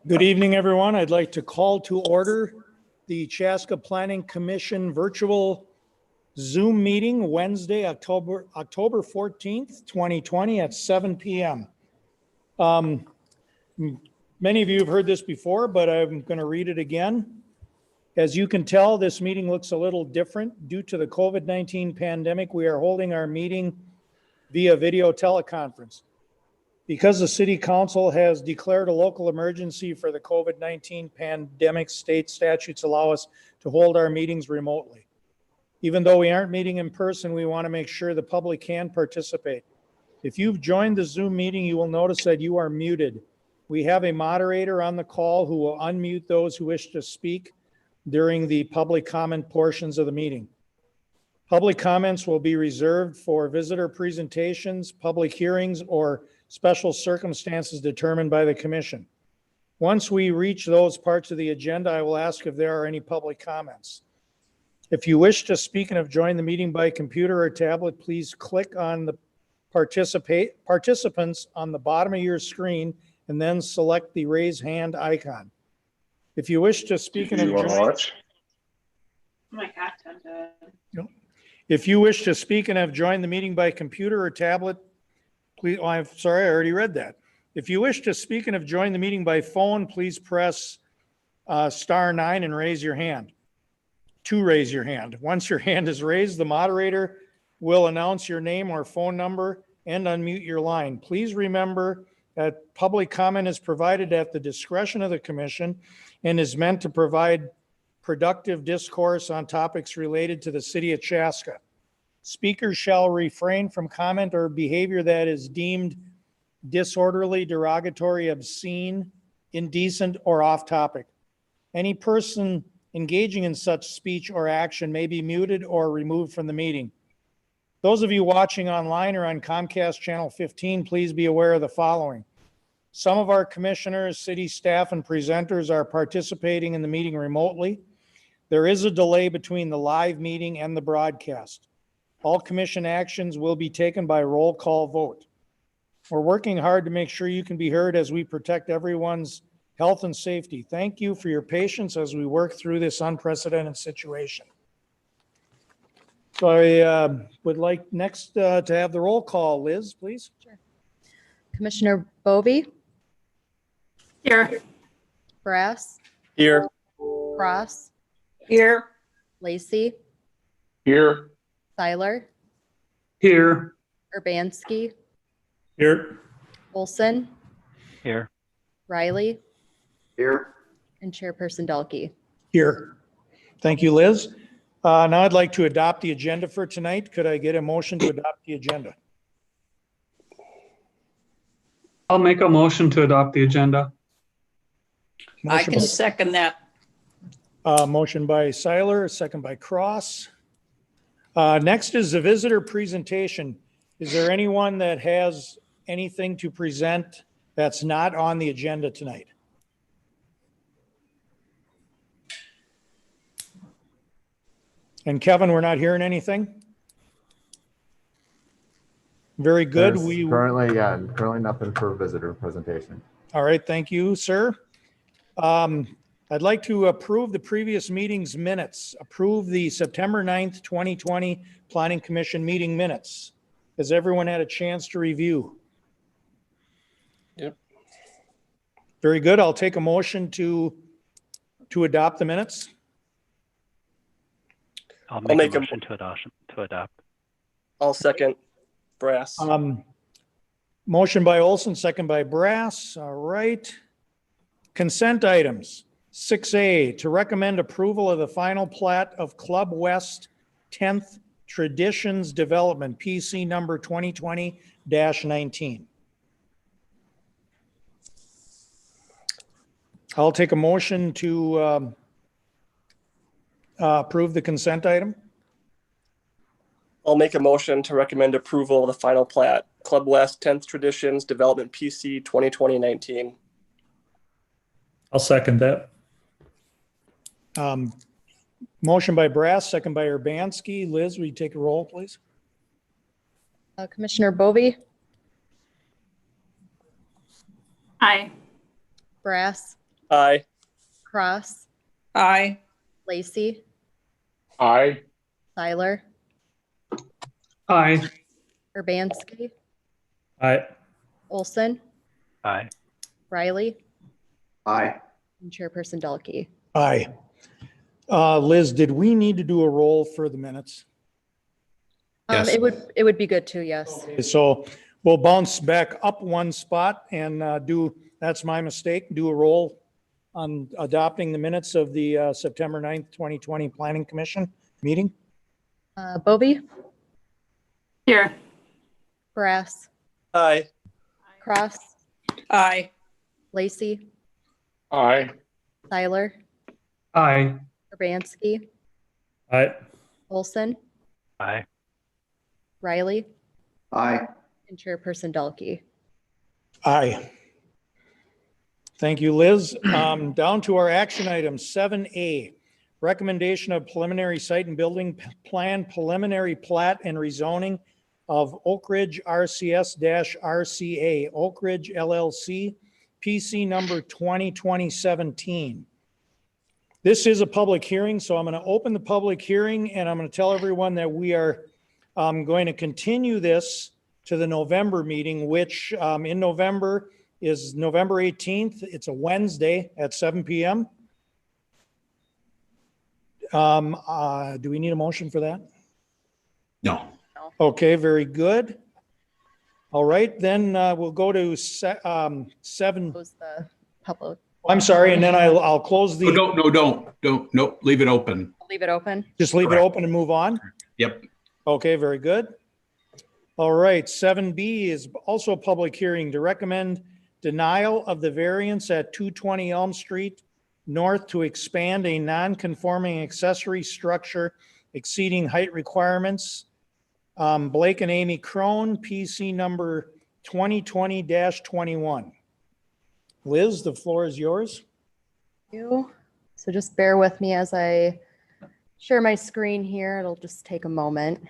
Good evening, everyone. I'd like to call to order the Chaska Planning Commission virtual Zoom meeting Wednesday, October 14th, 2020 at 7 p.m. Many of you have heard this before, but I'm going to read it again. As you can tell, this meeting looks a little different. Due to the COVID-19 pandemic, we are holding our meeting via video teleconference. Because the City Council has declared a local emergency for the COVID-19 pandemic, state statutes allow us to hold our meetings remotely. Even though we aren't meeting in person, we want to make sure the public can participate. If you've joined the Zoom meeting, you will notice that you are muted. We have a moderator on the call who will unmute those who wish to speak during the public comment portions of the meeting. Public comments will be reserved for visitor presentations, public hearings, or special circumstances determined by the commission. Once we reach those parts of the agenda, I will ask if there are any public comments. If you wish to speak and have joined the meeting by computer or tablet, please click on the participants on the bottom of your screen and then select the raise hand icon. If you wish to speak and have joined, if you wish to speak and have joined the meeting by computer or tablet, please, I'm sorry, I already read that. If you wish to speak and have joined the meeting by phone, please press *9 and raise your hand. To raise your hand. Once your hand is raised, the moderator will announce your name or phone number and unmute your line. Please remember that public comment is provided at the discretion of the commission and is meant to provide productive discourse on topics related to the city of Chaska. Speakers shall refrain from comment or behavior that is deemed disorderly, derogatory, obscene, indecent, or off topic. Any person engaging in such speech or action may be muted or removed from the meeting. Those of you watching online or on Comcast Channel 15, please be aware of the following. Some of our commissioners, city staff, and presenters are participating in the meeting remotely. There is a delay between the live meeting and the broadcast. All commission actions will be taken by roll call vote. We're working hard to make sure you can be heard as we protect everyone's health and safety. Thank you for your patience as we work through this unprecedented situation. So I would like next to have the roll call. Liz, please. Sure. Commissioner Bovee? Here. Brass? Here. Cross? Here. Lacey? Here. Seiler? Here. Urbanski? Here. Olson? Here. Riley? Here. And Chairperson Dalkey. Here. Thank you, Liz. Now I'd like to adopt the agenda for tonight. Could I get a motion to adopt the agenda? I'll make a motion to adopt the agenda. I can second that. Motion by Seiler, second by Cross. Next is the visitor presentation. Is there anyone that has anything to present that's not on the agenda tonight? And Kevin, we're not hearing anything? Very good. Currently nothing for visitor presentation. All right, thank you, sir. I'd like to approve the previous meeting's minutes. Approve the September 9th, 2020 Planning Commission meeting minutes. Has everyone had a chance to review? Yep. Very good. I'll take a motion to adopt the minutes. I'll make a motion to adopt. I'll second. Brass. Motion by Olson, second by Brass. All right. Consent items. 6A, to recommend approval of the final plat of Club West 10th Traditions Development, PC number 2020-19. I'll take a motion to approve the consent item. I'll make a motion to recommend approval of the final plat, Club West 10th Traditions Development PC 2020-19. I'll second that. Motion by Brass, second by Urbanski. Liz, will you take a roll, please? Commissioner Bovee? Aye. Brass? Aye. Cross, Aye. Lacy, Aye. Tyler, Aye. Urbanski, Aye. Olson, Aye. Riley, Aye. and Chairperson Delkey. Aye. Liz, did we need to do a roll for the minutes? Yes. It would be good too, yes. Okay, so we'll bounce back up one spot and that's my mistake, do a roll on adopting the minutes of the September 9th, 2020 Planning Commission meeting. Bovee, Here. Brass, Aye. Cross, Aye. Lacy, Aye. Tyler, Aye. Urbanski, Aye. Olson, Aye. Riley, Aye. and Chairperson Delkey. Aye. Thank you, Liz. Down to our action item 7A, recommendation of preliminary site and building plan, preliminary plat and rezoning of Oak Ridge RCS-RCA, Oak Ridge LLC, PC number 2020-17. This is a public hearing, so I'm going to open the public hearing and I'm going to tell everyone that we are going to continue this to the November meeting, which in November is November 18th. It's a Wednesday at 7 p.m. Do we need a motion for that? No. Okay, very good. All right, then we'll go to 7. Close the public, I'm sorry, and then I'll close Oh, the, don't. Nope. Leave it open. leave it open. just leave it Correct. open and move on. Yep. Okay, very good. All right, 7B is also a public hearing to recommend denial of the variance at 220 Elm Street North to expand a non-conforming accessory structure exceeding height requirements. Blake and Amie Krone, PC number 2020-21. Liz, the floor is yours. You. So just bear with me as I share my screen here. It'll just take a moment.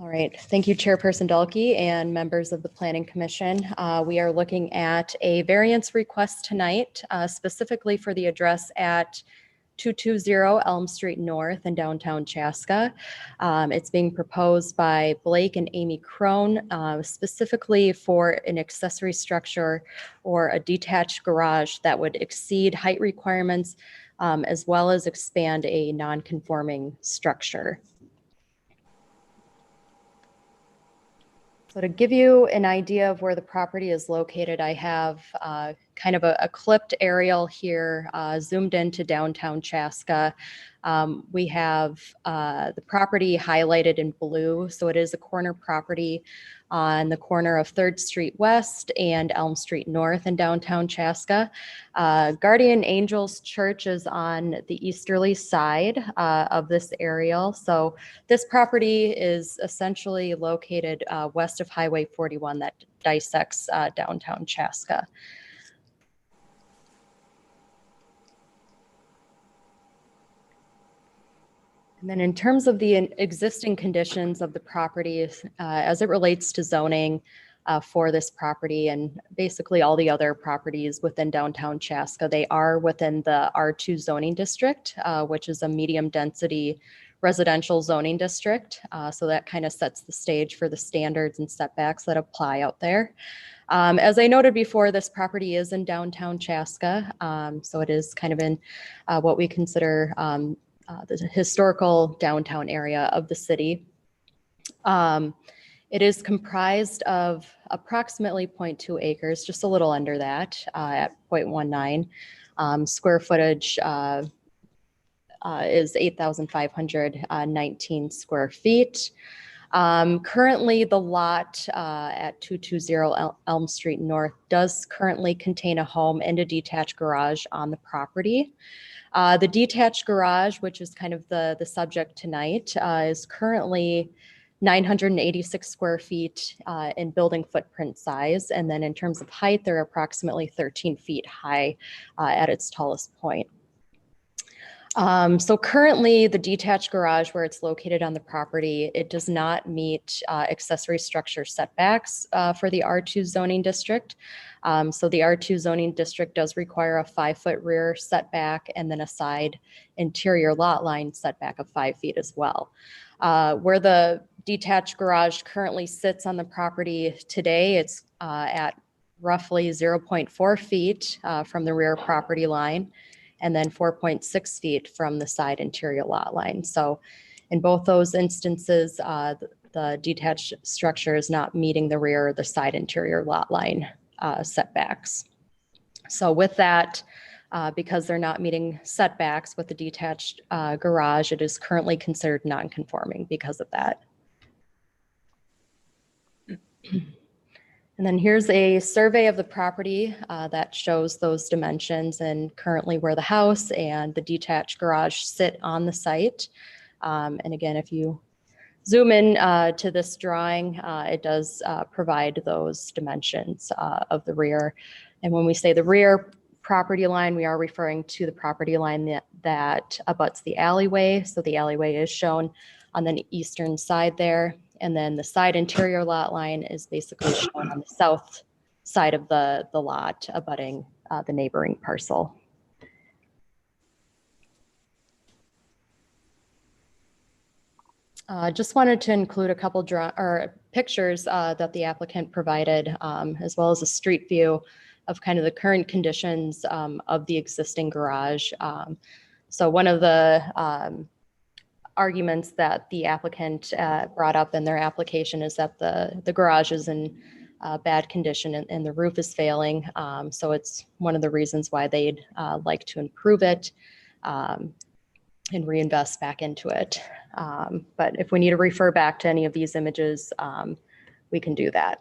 All right, thank you, Chairperson Delkey and members of the Planning Commission. We are looking at a variance request tonight, specifically for the address at 220 Elm Street North in downtown Chaska. It's being proposed by Blake and Amie Krone, specifically for an accessory structure or a detached garage that would exceed height requirements, as well as expand a non-conforming structure. So to give you an idea of where the property is located, I have kind of a clipped aerial here, zoomed into downtown Chaska. We have the property highlighted in blue, so it is a corner property on the corner of 3rd Street West and Elm Street North in downtown Chaska. Guardian Angels Church is on the easterly side of this aerial. So this property is essentially located west of Highway 41 that dissects downtown Chaska. And then in terms of the existing conditions of the property, as it relates to zoning for this property and basically all the other properties within downtown Chaska, they are within the R2 zoning district, which is a medium density residential zoning district. So that kind of sets the stage for the standards and setbacks that apply out there. As I noted before, this property is in downtown Chaska. So it is kind of in what we consider the historical downtown area of the city. It is comprised of approximately 0.2 acres, just a little under that at 0.19. Square footage is 8,519 square feet. Currently, the lot at 220 Elm Street North does currently contain a home and a detached garage on the property. The detached garage, which is kind of the subject tonight, is currently 986 square feet in building footprint size. And then in terms of height, they're approximately 13 feet high at its tallest point. So currently the detached garage where it's located on the property, it does not meet accessory structure setbacks for the R2 zoning district. So the R2 zoning district does require a 5-foot rear setback and then a side interior lot line setback of 5 feet as well. Where the detached garage currently sits on the property today, it's at roughly 0.4 feet from the rear property line, and then 4.6 feet from the side interior lot line. So in both those instances, the detached structure is not meeting the rear or the side interior lot line setbacks. So with that, because they're not meeting setbacks with the detached garage, it is currently considered non-conforming because of that. And then here's a survey of the property that shows those dimensions and currently where the house and the detached garage sit on the site. And again, if you zoom in to this drawing, it does provide those dimensions of the rear. And when we say the rear property line, we are referring to the property line that abuts the alleyway. So the alleyway is shown on the eastern side there. And then the side interior lot line is basically shown on the south side of the lot abutting the neighboring parcel. Just wanted to include a couple pictures that the applicant provided, as well as a street view of kind of the current conditions of the existing garage. So one of the arguments that the applicant brought up in their application is that the garage is in bad condition and the roof is failing. So it's one of the reasons why they'd like to improve it and reinvest back into it. But if we need to refer back to any of these images, we can do that.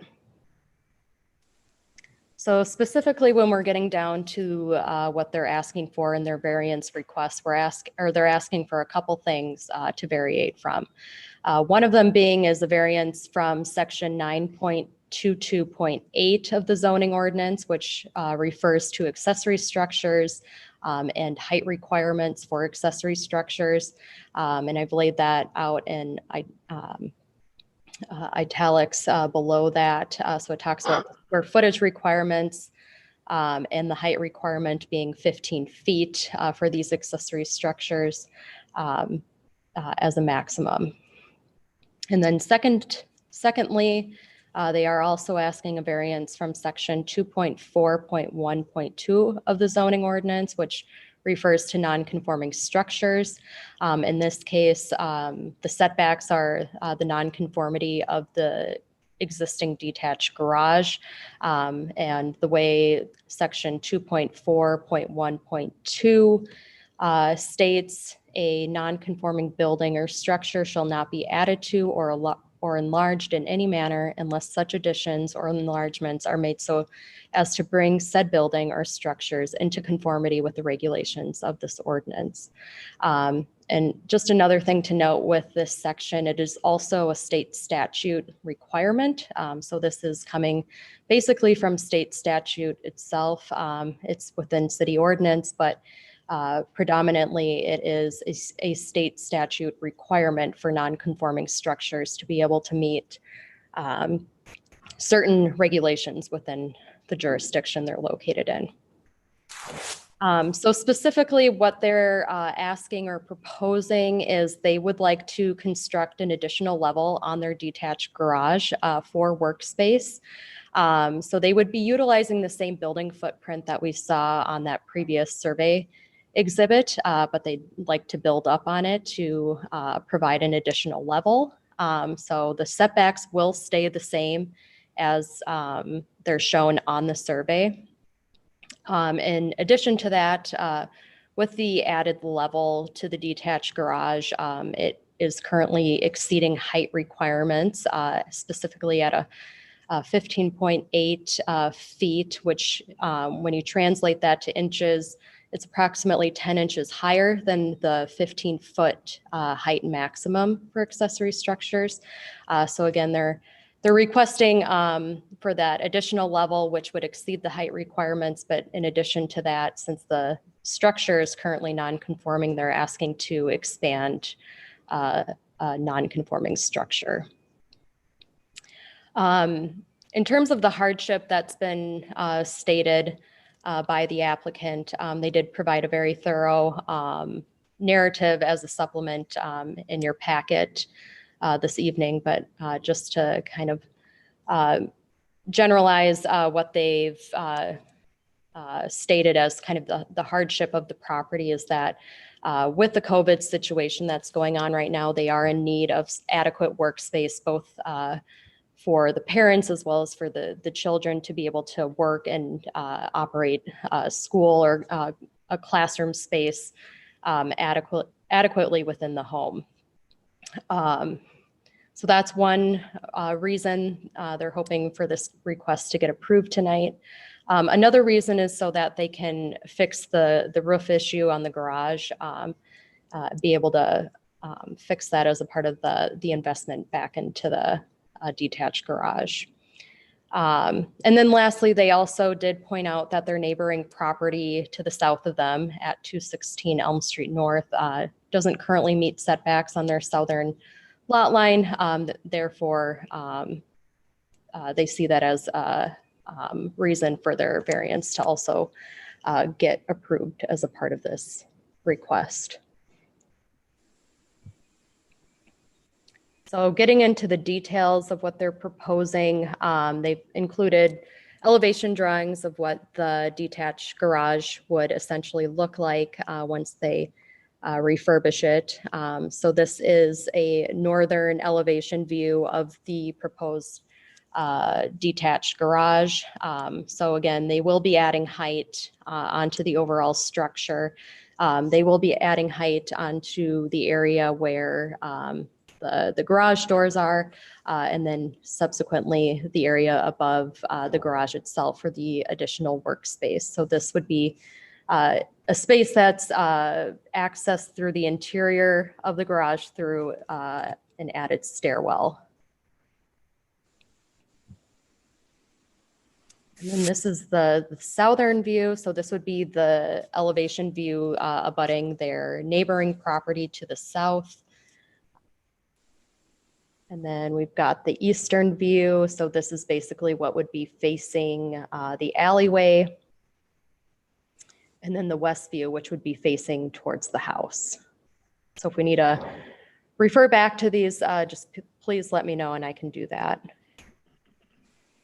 So specifically when we're getting down to what they're asking for in their variance request, they're asking for a couple things to variate from. One of them being is the variance from section 9.22.8 of the zoning ordinance, which refers to accessory structures and height requirements for accessory structures. And I've laid that out in italics below that. So it talks about square footage requirements and the height requirement being 15 feet for these accessory structures as a maximum. And then secondly, they are also asking a variance from section 2.4.1.2 of the zoning ordinance, which refers to non-conforming structures. In this case, the setbacks are the non-conformity of the existing detached garage. And the way section 2.4.1.2 states, a non-conforming building or structure shall not be added to or enlarged in any manner unless such additions or enlargements are made so as to bring said building or structures into conformity with the regulations of this ordinance. And just another thing to note with this section, it is also a state statute requirement. So this is coming basically from state statute itself. It's within city ordinance, but predominantly it is a state statute requirement for non-conforming structures to be able to meet certain regulations within the jurisdiction they're located in. So specifically what they're asking or proposing is they would like to construct an additional level on their detached garage for workspace. So they would be utilizing the same building footprint that we saw on that previous survey exhibit, but they'd like to build up on it to provide an additional level. So the setbacks will stay the same as they're shown on the survey. In addition to that, with the added level to the detached garage, it is currently exceeding height requirements, specifically at a 15.8 feet, which when you translate that to inches, It's approximately 10 inches higher than the 15-foot height maximum for accessory structures. So again, they're requesting for that additional level, which would exceed the height requirements. But in addition to that, since the structure is currently non-conforming, they're asking to expand a non-conforming structure. In terms of the hardship that's been stated by the applicant, they did provide a very thorough narrative as a supplement in your packet this evening, but just to kind of generalize what they've stated as kind of the hardship of the property is that with the COVID situation that's going on right now, they are in need of adequate workspace, both for the parents as well as for the children to be able to work and operate a school or a classroom space adequately within the home. So that's one reason they're hoping for this request to get approved tonight. Another reason is so that they can fix the roof issue on the garage, be able to fix that as a part of the investment back into the detached garage. And then lastly, they also did point out that their neighboring property to the south of them at 216 Elm Street North doesn't currently meet setbacks on their southern lot line. Therefore, they see that as a reason for their variance to also get approved as a part of this request. So getting into the details of what they're proposing, they've included elevation drawings of what the detached garage would essentially look like once they refurbish it. So this is a northern elevation view of the proposed detached garage. So again, they will be adding height onto the overall structure. They will be adding height onto the area where the garage doors are, and then subsequently the area above the garage itself for the additional workspace. So this would be a space that's accessed through the interior of the garage through an added stairwell. And then this is the southern view. So this would be the elevation view abutting their neighboring property to the south. And then we've got the eastern view. So this is basically what would be facing the alleyway. And then the west view, which would be facing towards the house. So if we need to refer back to these, just please let me know and I can do that.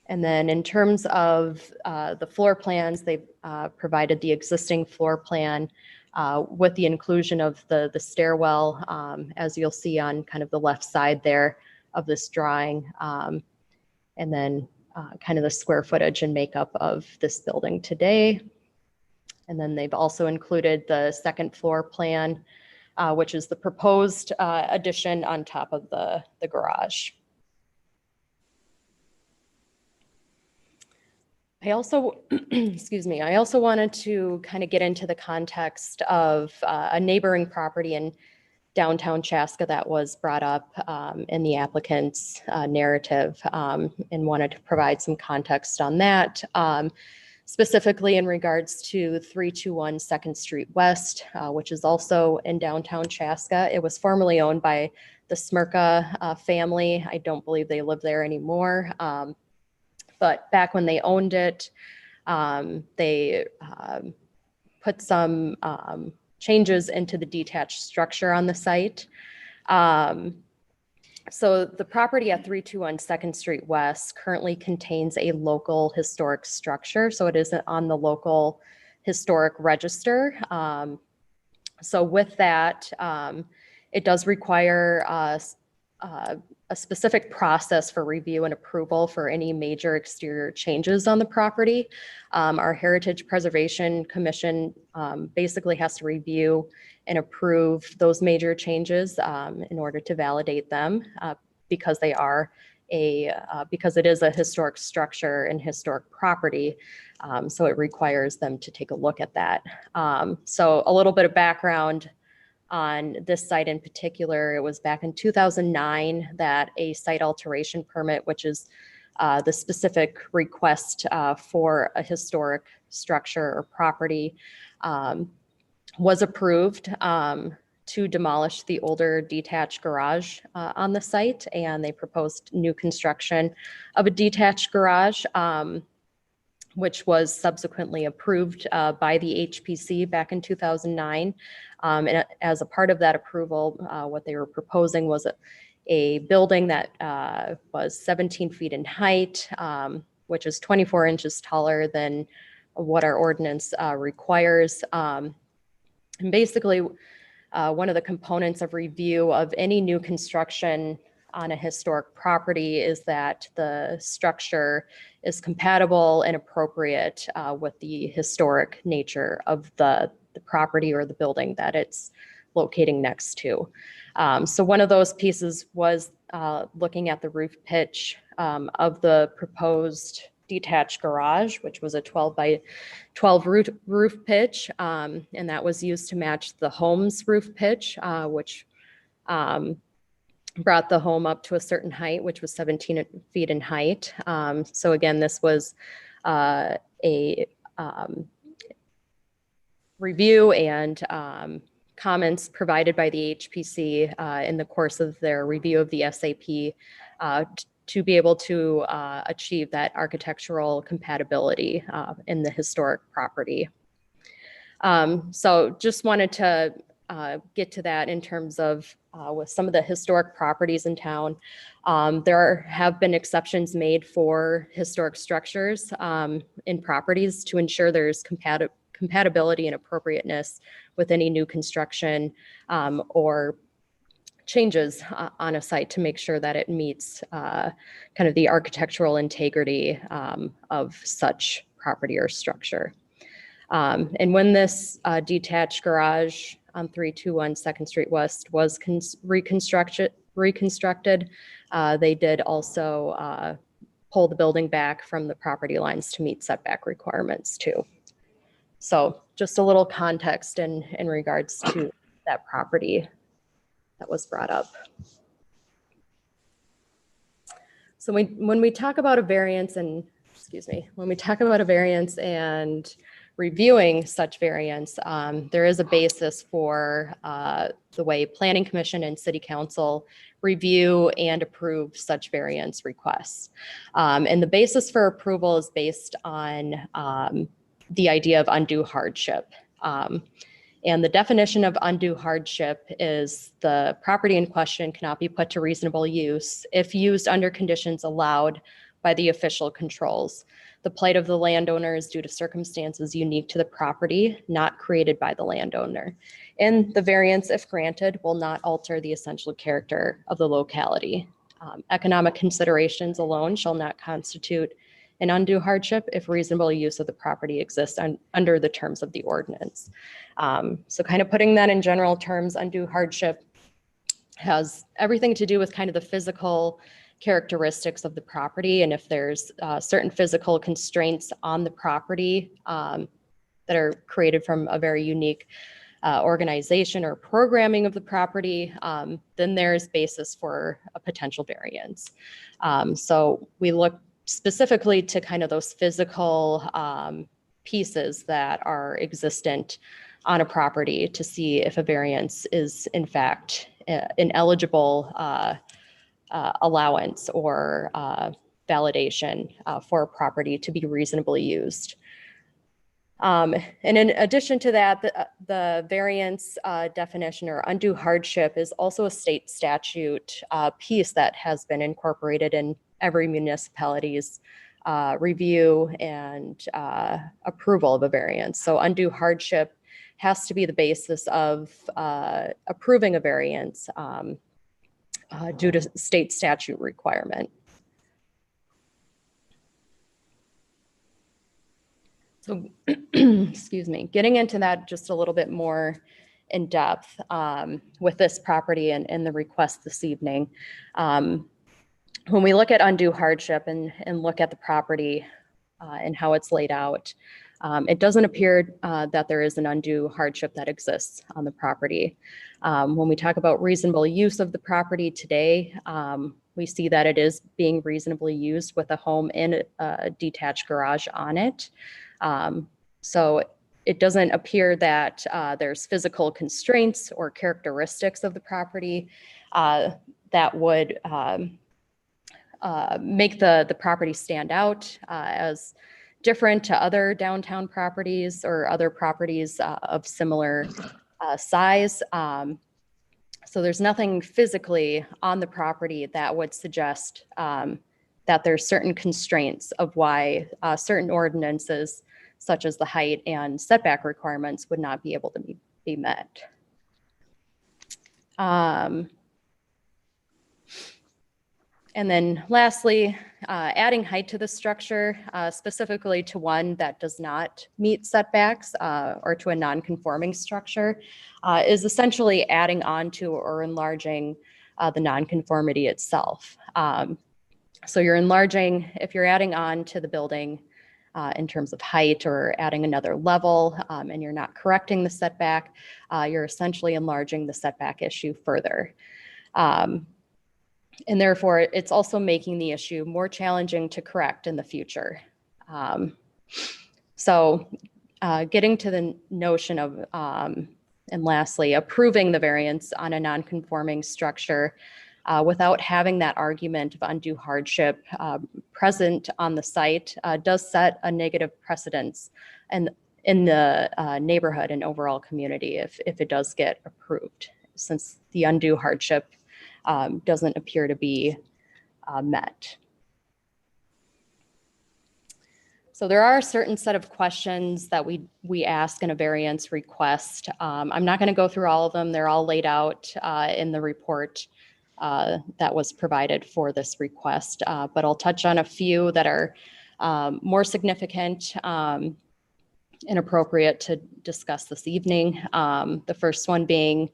And then in terms of the floor plans, they've provided the existing floor plan with the inclusion of the stairwell, as you'll see on kind of the left side there of this drawing, and then kind of the square footage and makeup of this building today. And then they've also included the second floor plan, which is the proposed addition on top of the garage. I also, excuse me, I also wanted to kind of get into the context of a neighboring property in downtown Chaska that was brought up in the applicant's narrative, and wanted to provide some context on that, specifically in regards to 321 2nd Street West, which is also in downtown Chaska. It was formerly owned by the Smirka family. I don't believe they live there anymore. But back when they owned it, they put some changes into the detached structure on the site. So the property at 321 2nd Street West currently contains a local historic structure. So it isn't on the local historic register. So with that, it does require a specific process for review and approval for any major exterior changes on the property. Our Heritage Preservation Commission basically has to review and approve those major changes in order to validate them because they are because it is a historic structure and historic property, so it requires them to take a look at that. So a little bit of background on this site in particular. It was back in 2009 that a site alteration permit, which is the specific request for a historic structure or property, was approved to demolish the older detached garage on the site, and they proposed new construction of a detached garage, which was subsequently approved by the HPC back in 2009. And as a part of that approval, what they were proposing was a building that was 17 feet in height, which is 24 inches taller than what our ordinance requires. And basically, one of the components of review of any new construction on a historic property is that the structure is compatible and appropriate with the historic nature of the property or the building that it's locating next to. So one of those pieces was looking at the roof pitch of the proposed detached garage, which was a 12 by 12 roof pitch. And that was used to match the home's roof pitch, which brought the home up to a certain height, which was 17 feet in height. So again, this was a review and comments provided by the HPC in the course of their review of the SAP to be able to achieve that architectural compatibility in the historic property. So just wanted to get to that in terms of with some of the historic properties in town. There have been exceptions made for historic structures in properties to ensure there's compatibility and appropriateness with any new construction or changes on a site to make sure that it meets kind of the architectural integrity of such property or structure. And when this detached garage on 321 2nd Street West was reconstructed, they did also pull the building back from the property lines to meet setback requirements too. So just a little context in regards to that property that was brought up. So when we talk about a variance and, when we talk about a variance and reviewing such variance, there is a basis for the way Planning Commission and City Council review and approve such variance requests. And the basis for approval is based on the idea of undue hardship. And the definition of undue hardship is the property in question cannot be put to reasonable use if used under conditions allowed by the official controls. The plight of the landowner is due to circumstances unique to the property, not created by the landowner. And the variance, if granted, will not alter the essential character of the locality. Economic considerations alone shall not constitute an undue hardship if reasonable use of the property exists under the terms of the ordinance. So kind of putting that in general terms, undue hardship has everything to do with kind of the physical characteristics of the property. And if there's certain physical constraints on the property that are created from a very unique organization or programming of the property, then there's basis for a potential variance. So we look specifically to kind of those physical pieces that are existent on a property to see if a variance is in fact an eligible allowance or validation for a property to be reasonably used. And in addition to that, the variance definition or undue hardship is also a state statute piece that has been incorporated in every municipality's review and approval of a variance. So undue hardship has to be the basis of approving a variance due to state statute requirement. So, excuse me, getting into that just a little bit more in depth with this property and the request this evening. when we look at undue hardship and look at the property and how it's laid out, it doesn't appear that there is an undue hardship that exists on the property. When we talk about reasonable use of the property today, we see that it is being reasonably used with a home and a detached garage on it. So it doesn't appear that there's physical constraints or characteristics of the property that would make the property stand out as different to other downtown properties or other properties of similar size. So there's nothing physically on the property that would suggest that there's certain constraints of why certain ordinances, such as the height and setback requirements, would not be able to be met. And then lastly, adding height to the structure, specifically to one that does not meet setbacks or to a non-conforming structure, is essentially adding on to or enlarging the non-conformity itself. So you're enlarging, if you're adding on to the building in terms of height or adding another level and you're not correcting the setback, you're essentially enlarging the setback issue further. And therefore, it's also making the issue more challenging to correct in the future. So getting to the notion of, and lastly, approving the variance on a non-conforming structure without having that argument of undue hardship present on the site does set a negative precedence and in the neighborhood and overall community if it does get approved, since the undue hardship doesn't appear to be met. So there are a certain set of questions that we ask in a variance request. I'm not going to go through all of them. They're all laid out in the report that was provided for this request, but I'll touch on a few that are more significant and appropriate to discuss this evening. The first one being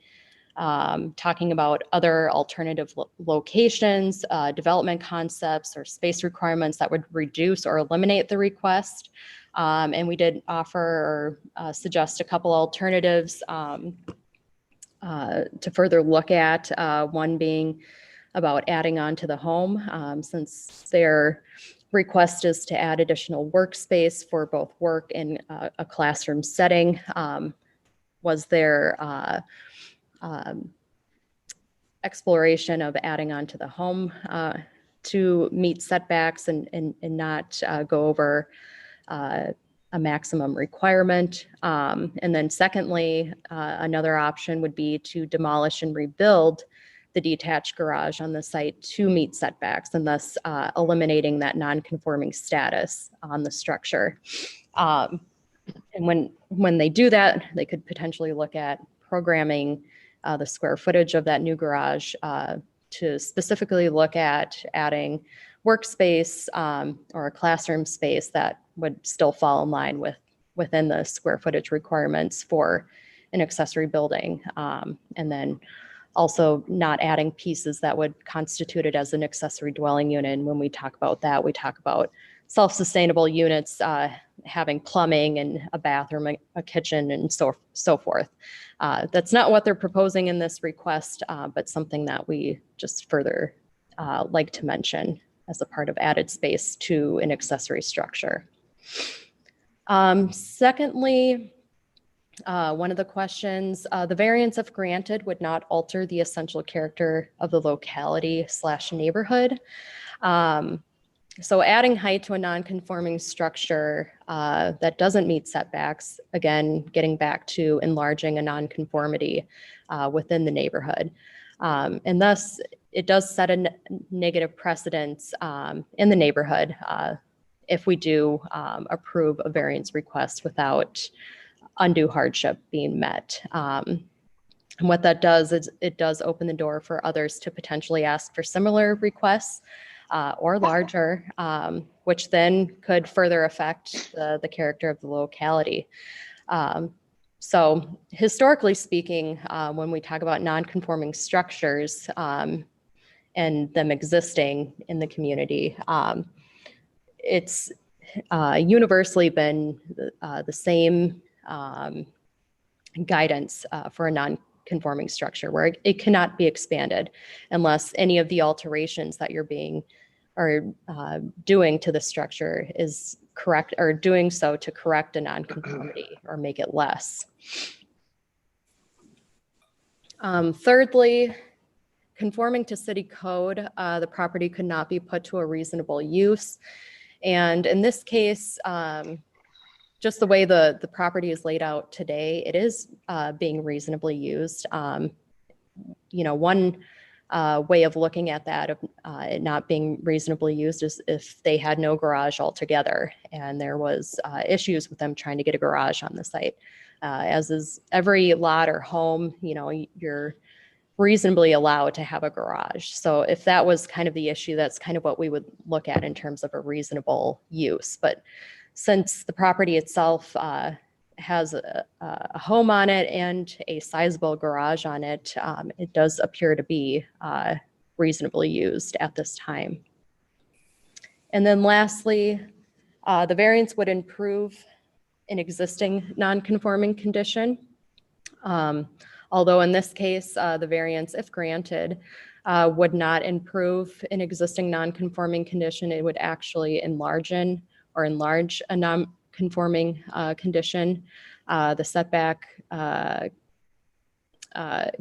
talking about other alternative locations, development concepts, or space requirements that would reduce or eliminate the request. And we did offer or suggest a couple alternatives to further look at, one being about adding on to the home, since their request is to add additional workspace for both work and a classroom setting. Was there exploration of adding on to the home to meet setbacks and not go over a maximum requirement. And then secondly, another option would be to demolish and rebuild the detached garage on the site to meet setbacks and thus eliminating that non-conforming status on the structure. And when they do that, they could potentially look at programming the square footage of that new garage to specifically look at adding workspace or a classroom space that would still fall in line within the square footage requirements for an accessory building. And then also not adding pieces that would constitute it as an accessory dwelling unit. And when we talk about that, we talk about self-sustainable units having plumbing and a bathroom, a kitchen, and so forth. That's not what they're proposing in this request, but something that we just further like to mention as a part of added space to an accessory structure. Secondly, one of the questions, the variance if granted would not alter the essential character of the locality / neighborhood. So adding height to a non-conforming structure that doesn't meet setbacks, again, getting back to enlarging a non-conformity within the neighborhood. And thus, it does set a negative precedence in the neighborhood if we do approve a variance request without undue hardship being met. And what that does is it does open the door for others to potentially ask for similar requests or larger, which then could further affect the character of the locality. So historically speaking, when we talk about non-conforming structures, and them existing in the community. It's universally been the same guidance for a non-conforming structure where it cannot be expanded unless any of the alterations that you're doing to the structure is correct, or doing so to correct a non-conformity or make it less. Thirdly, conforming to city code, the property could not be put to a reasonable use. And in this case, just the way the property is laid out today, it is being reasonably used. One way of looking at that, of it not being reasonably used, is if they had no garage altogether and there was issues with them trying to get a garage on the site. As is every lot or home, you're reasonably allowed to have a garage. So if that was kind of the issue, that's kind of what we would look at in terms of a reasonable use. But since the property itself has a home on it and a sizable garage on it, it does appear to be reasonably used at this time. And then lastly, the variance would improve an existing non-conforming condition. Although in this case, the variance, if granted, would not improve an existing non-conforming condition. It would actually enlarge a non-conforming condition. The setback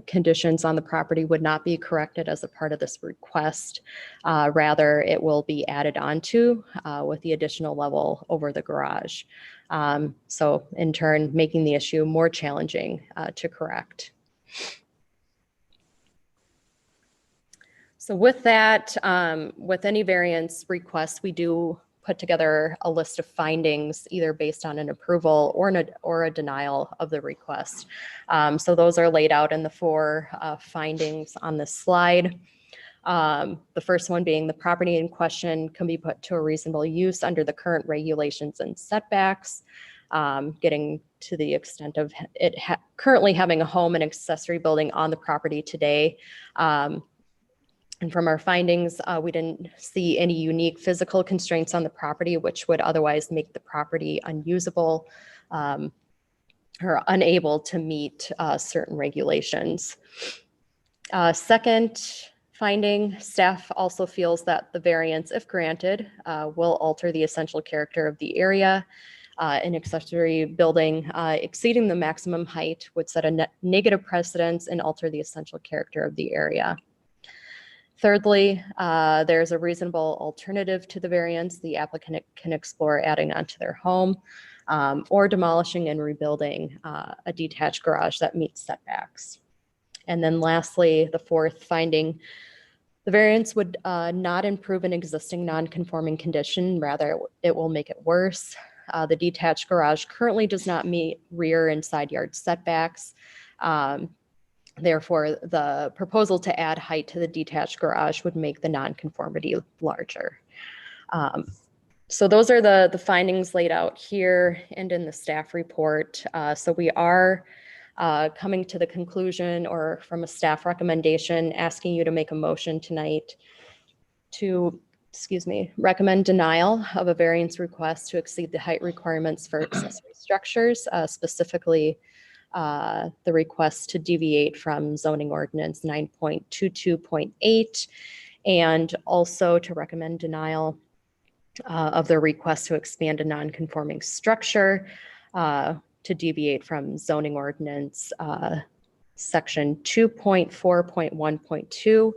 conditions on the property would not be corrected as a part of this request. Rather, it will be added onto with the additional level over the garage. So in turn, making the issue more challenging to correct. So with that, with any variance request, we do put together a list of findings, either based on an approval or a denial of the request. So those are laid out in the 4 findings on this slide. The first one being the property in question can be put to a reasonable use under the current regulations and setbacks, getting to the extent of it currently having a home and accessory building on the property today. And from our findings, we didn't see any unique physical constraints on the property, which would otherwise make the property unusable or unable to meet certain regulations. Second finding, staff also feels that the variance, if granted, will alter the essential character of the area. An accessory building exceeding the maximum height would set a negative precedence and alter the essential character of the area. Thirdly, there's a reasonable alternative to the variance. The applicant can explore adding onto their home or demolishing and rebuilding a detached garage that meets setbacks. And then lastly, the 4th finding, the variance would not improve an existing non-conforming condition. Rather, it will make it worse. The detached garage currently does not meet rear and side yard setbacks. Therefore, the proposal to add height to the detached garage would make the nonconformity larger. So those are the findings laid out here and in the staff report. So we are coming to the conclusion, or from a staff recommendation, asking you to make a motion tonight to, recommend denial of a variance request to exceed the height requirements for accessory structures, specifically the request to deviate from zoning ordinance 9.22.8, and also to recommend denial of the request to expand a non-conforming structure to deviate from zoning ordinance section 2.4.1.2,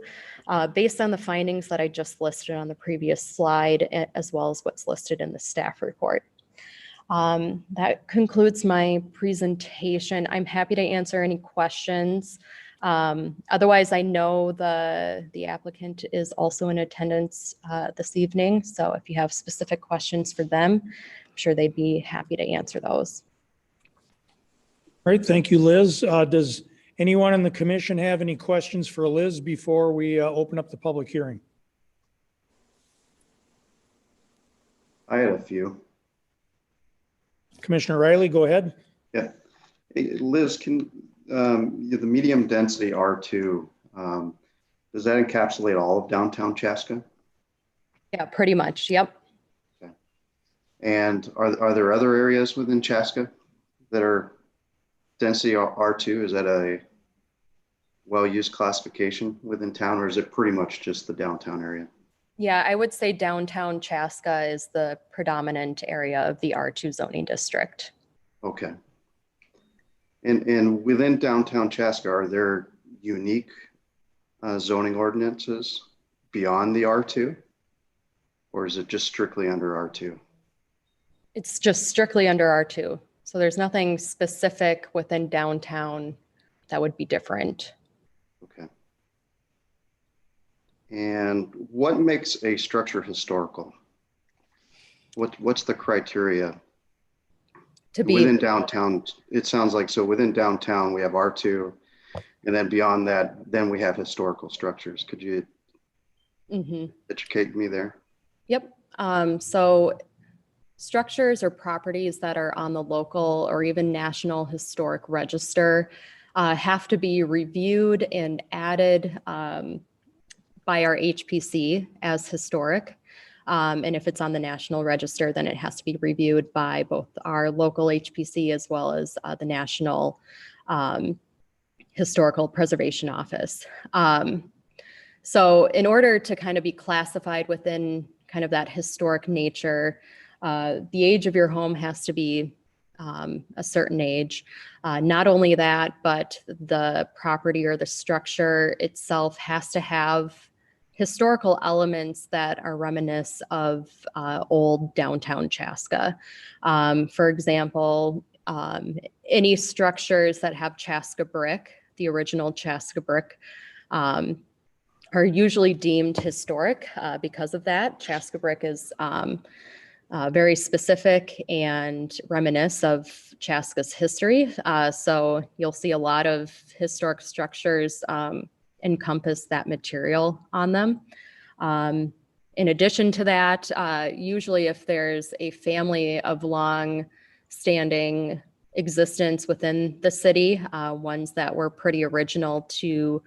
based on the findings that I just listed on the previous slide, as well as what's listed in the staff report. That concludes my presentation. I'm happy to answer any questions. Otherwise, I know the applicant is also in attendance this evening. So if you have specific questions for them, I'm sure they'd be happy to answer those. All right, thank you, Liz. Does anyone in the commission have any questions for Liz before we open up the public hearing? I had a few. Commissioner Riley, go ahead. Yeah. Hey, Liz, can the medium density R2, Does that encapsulate all of downtown Chaska? Yeah, pretty much. Yep. And are there other areas within Chaska that are density R2? Is that a well-used classification within town, or is it pretty much just the downtown area? Yeah, I would say downtown Chaska is the predominant area of the R2 zoning district. Okay. And within downtown Chaska, are there unique zoning ordinances beyond the R2? Or is it just strictly under R2? It's just strictly under R2. So there's nothing specific within downtown that would be different. Okay. And what makes a structure historical? What's the criteria? To be Within downtown, it sounds like, so within downtown, we have R2, and then beyond that, then we have historical structures. Could you educate me there? Yep. So structures or properties that are on the local or even national historic register have to be reviewed and added by our HPC as historic. And if it's on the national register, then it has to be reviewed by both our local HPC as well as the National Historical Preservation Office. So in order to kind of be classified within kind of that historic nature, the age of your home has to be a certain age. Not only that, but the property or the structure itself has to have historical elements that are reminiscent of old downtown Chaska. For example, any structures that have Chaska brick, the original Chaska brick, are usually deemed historic because of that. Chaska brick is very specific and reminiscent of Chaska's history. So you'll see a lot of historic structures encompass that material on them. In addition to that, usually if there's a family of long-standing existence within the city, ones that were pretty original to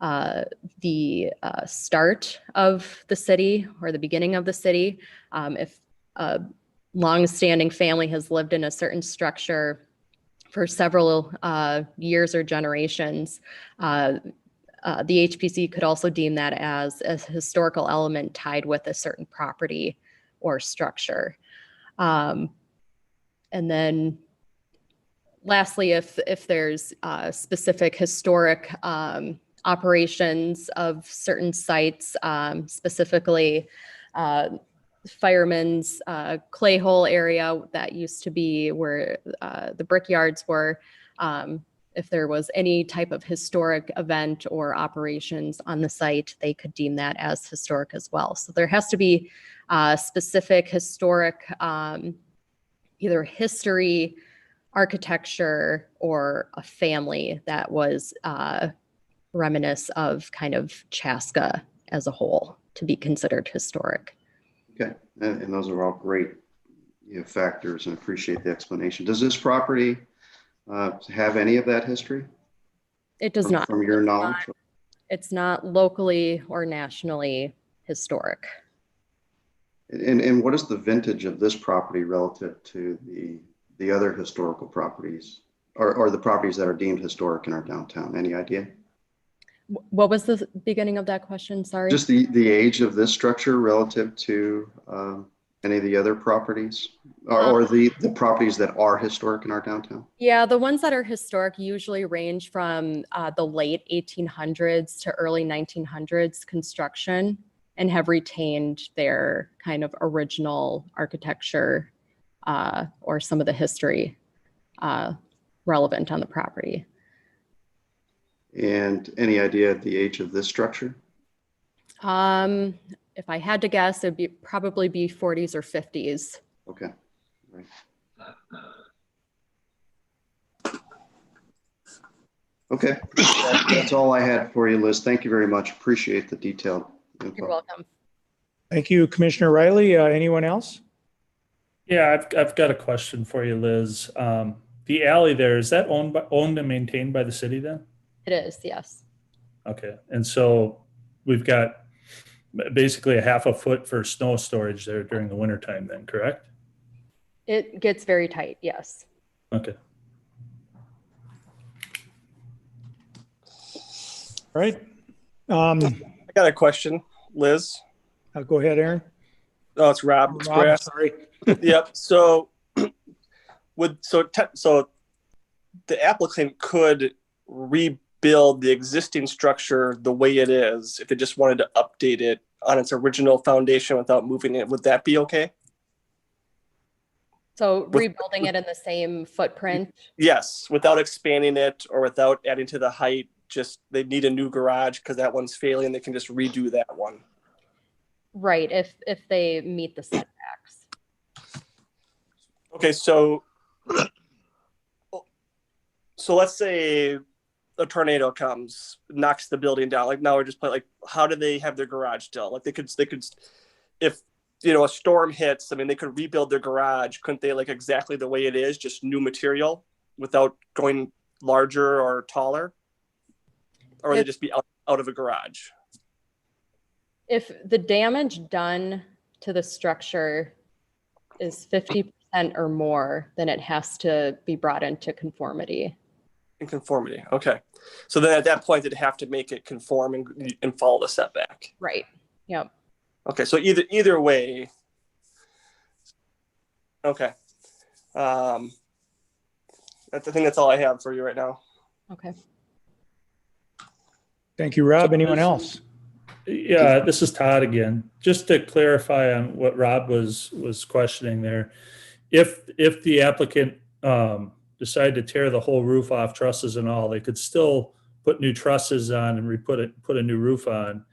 the start of the city or the beginning of the city, if a long-standing family has lived in a certain structure for several years or generations, the HPC could also deem that as a historical element tied with a certain property or structure. And then lastly, if there's specific historic operations of certain sites, specifically Fireman's clay hole area that used to be where the brickyards were, if there was any type of historic event or operations on the site, they could deem that as historic as well. So there has to be specific historic, either history, architecture, or a family that was reminiscent of kind of Chaska as a whole to be considered historic. Okay, and those are all great factors, and appreciate the explanation. Does this property have any of that history? It does not. From your knowledge? It's not locally or nationally historic. And what is the vintage of this property relative to the other historical properties, or the properties that are deemed historic in our downtown? Any idea? What was the beginning of that question? Sorry. Just the age of this structure relative to any of the other properties, or the properties that are historic in our downtown? Yeah, the ones that are historic usually range from the late 1800s to early 1900s construction and have retained their kind of original architecture or some of the history relevant on the property. And any idea of the age of this structure? If I had to guess, it'd probably be 40s or 50s. Okay, right. Okay, that's all I had for you, Liz. Thank you very much. Appreciate the detailed info. You're welcome. Thank you, Commissioner Riley. Anyone else? Yeah, I've got a question for you, Liz. The alley there, is that owned and maintained by the city then? It is, yes. Okay, and so we've got basically a half a foot for snow storage there during the winter time then, correct? It gets very tight, yes. Okay. All right. I got a question, Liz. Go ahead, Aaron. Oh, it's Rob. Rob, sorry. Yep. So so the applicant could rebuild the existing structure the way it is if they just wanted to update it on its original foundation without moving it. Would that be okay? So rebuilding it in the same footprint. Yes, without expanding it or without adding to the height. Just they need a new garage because that one's failing. They can just redo that one. Right, if they meet the setbacks. Okay, so let's say a tornado comes, knocks the building down. Like now we're just playing, like, how do they have their garage still? Like they could, if a storm hits, I mean, they could rebuild their garage. Couldn't they, like, exactly the way it is, just new material without going larger or taller? Or would they just be out of a garage? If the damage done to the structure is 50% or more, then it has to be brought into conformity. In conformity, okay. So then at that point, they'd have to make it conform and follow the setback. Right. Yep. Okay, so either way. Okay. I think that's all I have for you right now. Okay. Thank you, Rob. Anyone else? Yeah, this is Todd again. Just to clarify on what Rob was questioning there, if the applicant decided to tear the whole roof off, trusses and all, they could still put new trusses on and put a new roof on,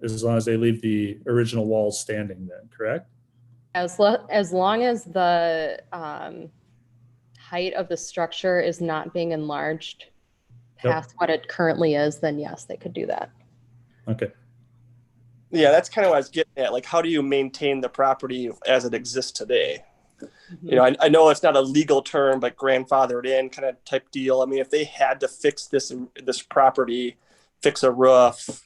as long as they leave the original walls standing. Then, correct? As long as the height of the structure is not being enlarged past what it currently is, then yes, they could do that. Okay. Yeah, that's kind of what I was getting at. Like, how do you maintain the property as it exists today? Mm-hmm. I know it's not a legal term, but grandfathered in kind of type deal. I mean, if they had to fix this property, fix a roof,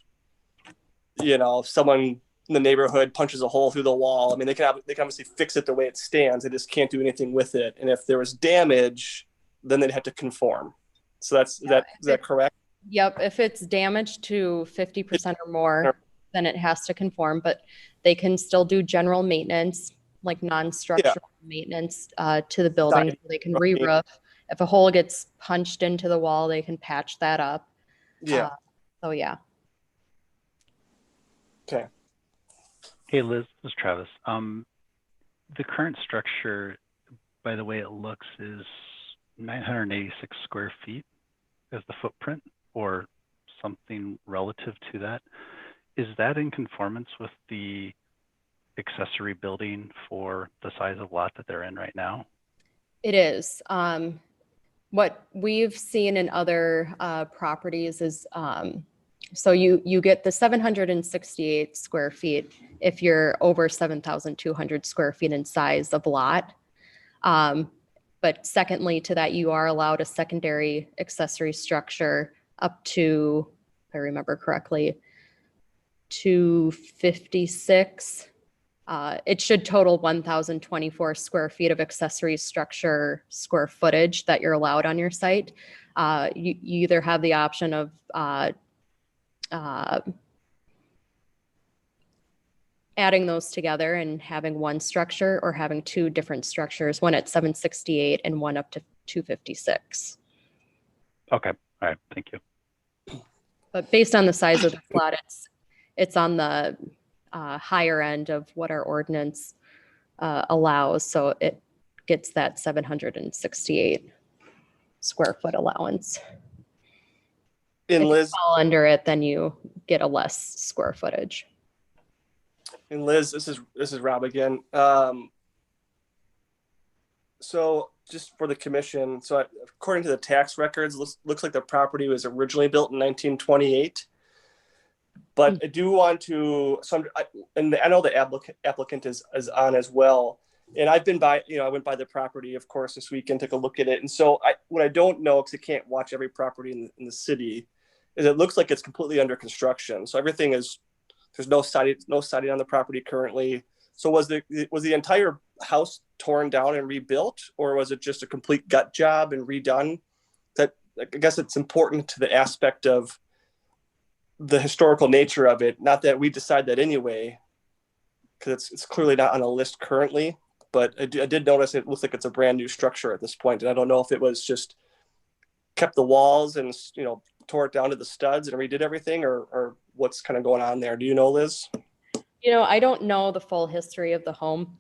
if someone in the neighborhood punches a hole through the wall, I mean, they can obviously fix it the way it stands. They just can't do anything with it. And if there was damage, then they'd have to conform. So is that correct? Yep. If it's damaged to 50% or more, then it has to conform, but they can still do general maintenance, like non-structural maintenance to the building. So they can re-roof. If a hole gets punched into the wall, they can patch that up. Yeah. So yeah. Okay. Hey, Liz, this is Travis. The current structure, by the way it looks, is 986 square feet as the footprint, or something relative to that. Is that in conformance with the accessory building for the size of lot that they're in right now? It is. What we've seen in other properties is, so you get the 768 square feet if you're over 7,200 square feet in size of lot. But secondly to that, you are allowed a secondary accessory structure up to, if I remember correctly, 256. It should total 1,024 square feet of accessory structure square footage that you're allowed on your site. You either have the option of adding those together and having one structure, or having two different structures, one at 768 and one up to 256. Okay, all right, thank you. But based on the size of the flat, it's on the higher end of what our ordinance allows. So it gets that 768 square foot allowance. And if Liz, you fall under it, then you get a less square footage. And Liz, this is Rob again. So just for the commission, so according to the tax records, looks like the property was originally built in 1928. But I do want to, and I know the applicant is on as well. And I've been by, I went by the property, of course, this weekend, took a look at it. And so what I don't know, because I can't watch every property in the city, is it looks like it's completely under construction. So everything is, there's no siding on the property currently. So was the entire house torn down and rebuilt, or was it just a complete gut job and redone? That, I guess it's important to the aspect of the historical nature of it. Not that we decide that anyway, because it's clearly not on a list currently. But I did notice it looks like it's a brand new structure at this point, and I don't know if it was just kept the walls and, you know, tore it down to the studs and redid everything, or what's kind of going on there. Do you know, Liz? You know, I don't know the full history of the home,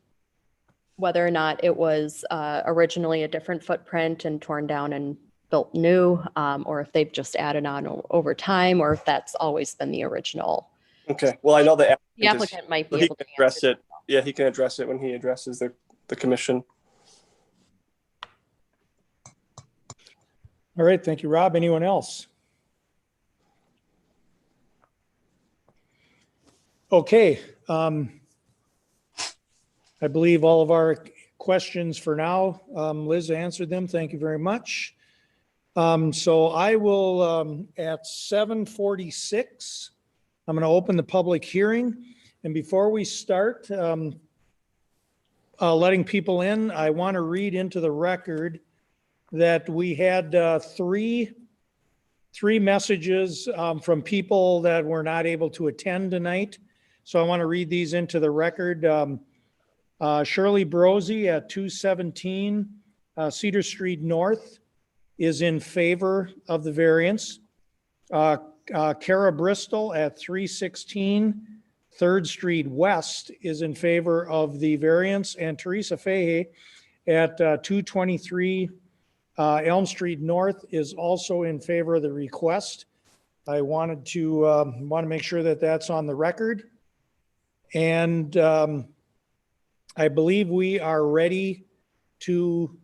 whether or not it was originally a different footprint and torn down and built new, or if they've just added on over time, or if that's always been the original. Okay. Well, I know the applicant might be he able can to address answer it. Yeah, he can address it when he addresses the commission. All right, thank you, Rob. Anyone else? Okay. I believe all of our questions for now, Liz answered them. Thank you very much. So I will, at 7:46, I'm going to open the public hearing. And before we start letting people in, I want to read into the record that we had three messages from people that were not able to attend tonight. So I want to read these into the record. Shirley Brosey at 217 Cedar Street North is in favor of the variance. Kara Bristol at 316 3rd Street West is in favor of the variance, and Teresa Fahey at 223 Elm Street North is also in favor of the request. I wanted to make sure that that's on the record. And I believe we are ready to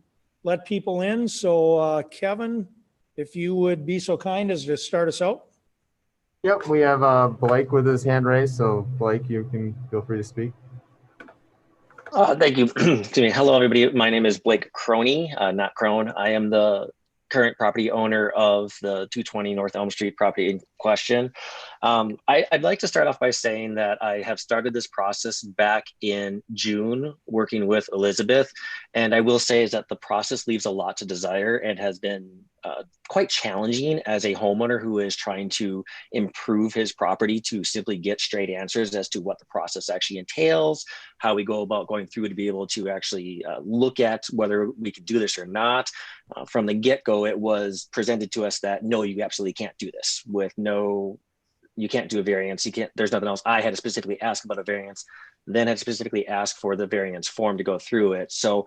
let people in. So Kevin, if you would be so kind as to start us out. Yep, we have Blake with his hand raised. So Blake, you can feel free to speak. Thank you. Excuse me. Hello, everybody. My name is Blake Krone, not Krone. I am the current property owner of the 220 North Elm Street property in question. I'd like to start off by saying that I have started this process back in June working with Elizabeth. And I will say is that the process leaves a lot to desire and has been quite challenging as a homeowner who is trying to improve his property to simply get straight answers as to what the process actually entails, how we go about going through to be able to actually look at whether we can do this or not. From the get-go, it was presented to us that, no, you absolutely can't do this with no, you can't do a variance. You can't, there's nothing else. I had to specifically ask about a variance, then had specifically asked for the variance form to go through it. So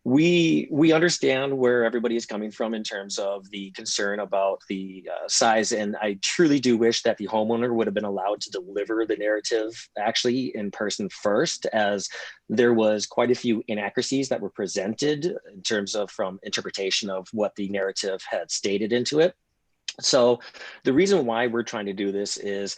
we understand where everybody is coming from in terms of the concern about the size. And I truly do wish that the homeowner would have been allowed to deliver the narrative actually in person first, as there was quite a few inaccuracies that were presented in terms of from interpretation of what the narrative had stated into it. So the reason why we're trying to do this is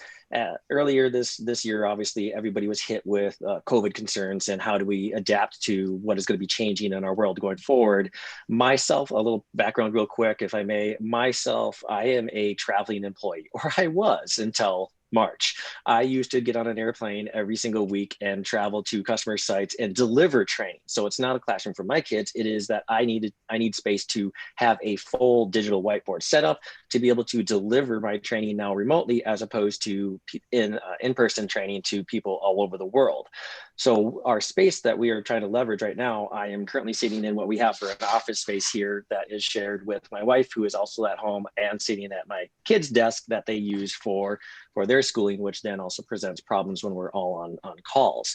earlier this year, obviously, everybody was hit with COVID concerns and how do we adapt to what is going to be changing in our world going forward. Myself, a little background real quick, if I may. Myself, I am a traveling employee, or I was until March. I used to get on an airplane every single week and travel to customer sites and deliver training. So it's not a classroom for my kids. It is that I need space to have a full digital whiteboard set up to be able to deliver my training now remotely, as opposed to in-person training to people all over the world. So our space that we are trying to leverage right now, I am currently sitting in what we have for an office space here that is shared with my wife, who is also at home, and sitting at my kids' desk that they use for their schooling, which then also presents problems when we're all on calls.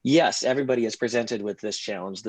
Yes, everybody is presented with this challenge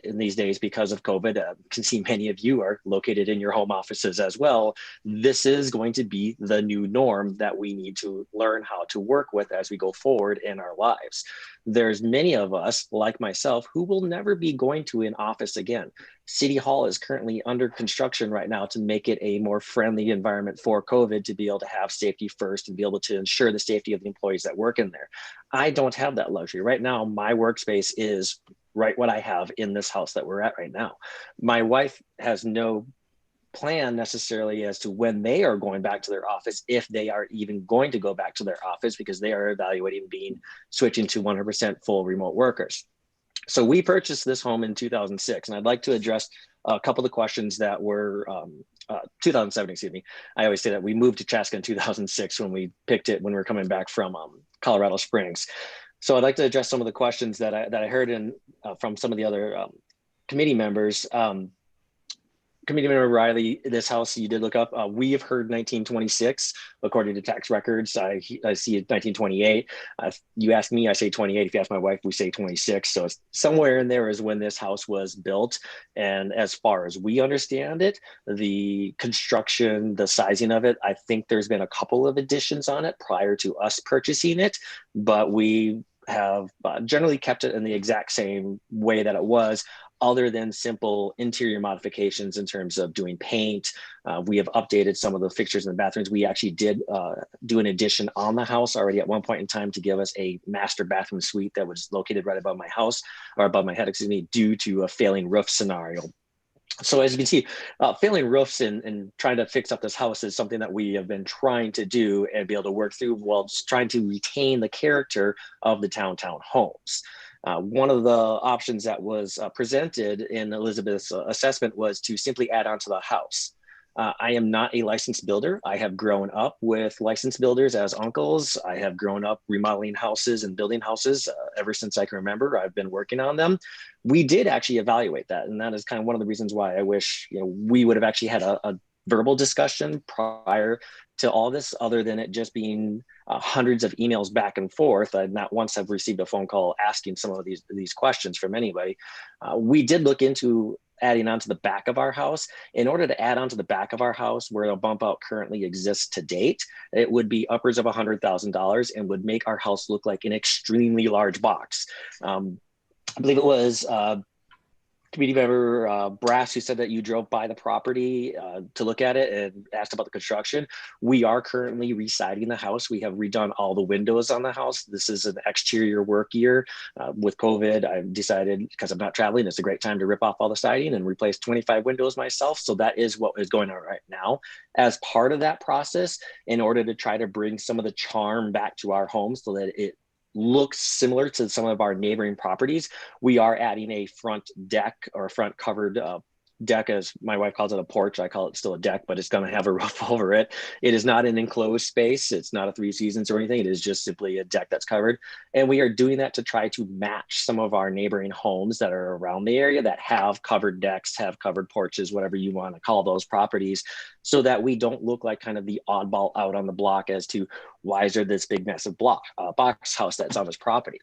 in these days because of COVID. I can see many of you are located in your home offices as well. This is going to be the new norm that we need to learn how to work with as we go forward in our lives. There's many of us, like myself, who will never be going to an office again. City Hall is currently under construction right now to make it a more friendly environment for COVID, to be able to have safety first and be able to ensure the safety of the employees that work in there. I don't have that luxury. Right now, my workspace is right what I have in this house that we're at right now. My wife has no plan necessarily as to when they are going back to their office, if they are even going to go back to their office, because they are evaluating switching to 100% full remote workers. So we purchased this home in 2006, and I'd like to address a couple of the questions that were 2007, excuse me. I always say that we moved to Chaska in 2006 when we picked it when we were coming back from Colorado Springs. So I'd like to address some of the questions that I heard from some of the other committee members. Committee Member Riley, this house you did look up, we have heard 1926, according to tax records. I see it 1928. You ask me, I say 28. If you ask my wife, we say 26. So it's somewhere in there is when this house was built. And as far as we understand it, the construction, the sizing of it, I think there's been a couple of additions on it prior to us purchasing it, but we have generally kept it in the exact same way that it was, other than simple interior modifications in terms of doing paint. We have updated some of the fixtures in the bathrooms. We actually did do an addition on the house already at one point in time to give us a master bathroom suite that was located right above my house, or above my head, excuse me, due to a failing roof scenario. So as you can see, failing roofs and trying to fix up this house is something that we have been trying to do and be able to work through while trying to retain the character of the downtown homes. One of the options that was presented in Elizabeth's assessment was to simply add on to the house. I am not a licensed builder. I have grown up with licensed builders as uncles. I have grown up remodeling houses and building houses ever since I can remember. I've been working on them. We did actually evaluate that. And that is kind of one of the reasons why I wish we would have actually had a verbal discussion prior to all this, other than it just being hundreds of emails back and forth. I not once have received a phone call asking some of these questions from anybody. We did look into adding onto the back of our house. In order to add onto the back of our house where a bump out currently exists to date, it would be upwards of $100,000 and would make our house look like an extremely large box. I believe it was Committee Member Brass who said that you drove by the property to look at it and asked about the construction. We are currently residing the house. We have redone all the windows on the house. This is an exterior work year. With COVID, I've decided, because I'm not traveling, it's a great time to rip off all the siding and replace 25 windows myself. So that is what is going on right now. As part of that process, in order to try to bring some of the charm back to our home so that it looks similar to some of our neighboring properties, we are adding a front deck or a front covered deck, as my wife calls it, a porch. I call it still a deck, but it's going to have a roof over it. It is not an enclosed space. It's not a Three Seasons or anything. It is just simply a deck that's covered. And we are doing that to try to match some of our neighboring homes that are around the area that have covered decks, have covered porches, whatever you want to call those properties, so that we don't look like kind of the oddball out on the block as to why is there this big massive box house that's on this property.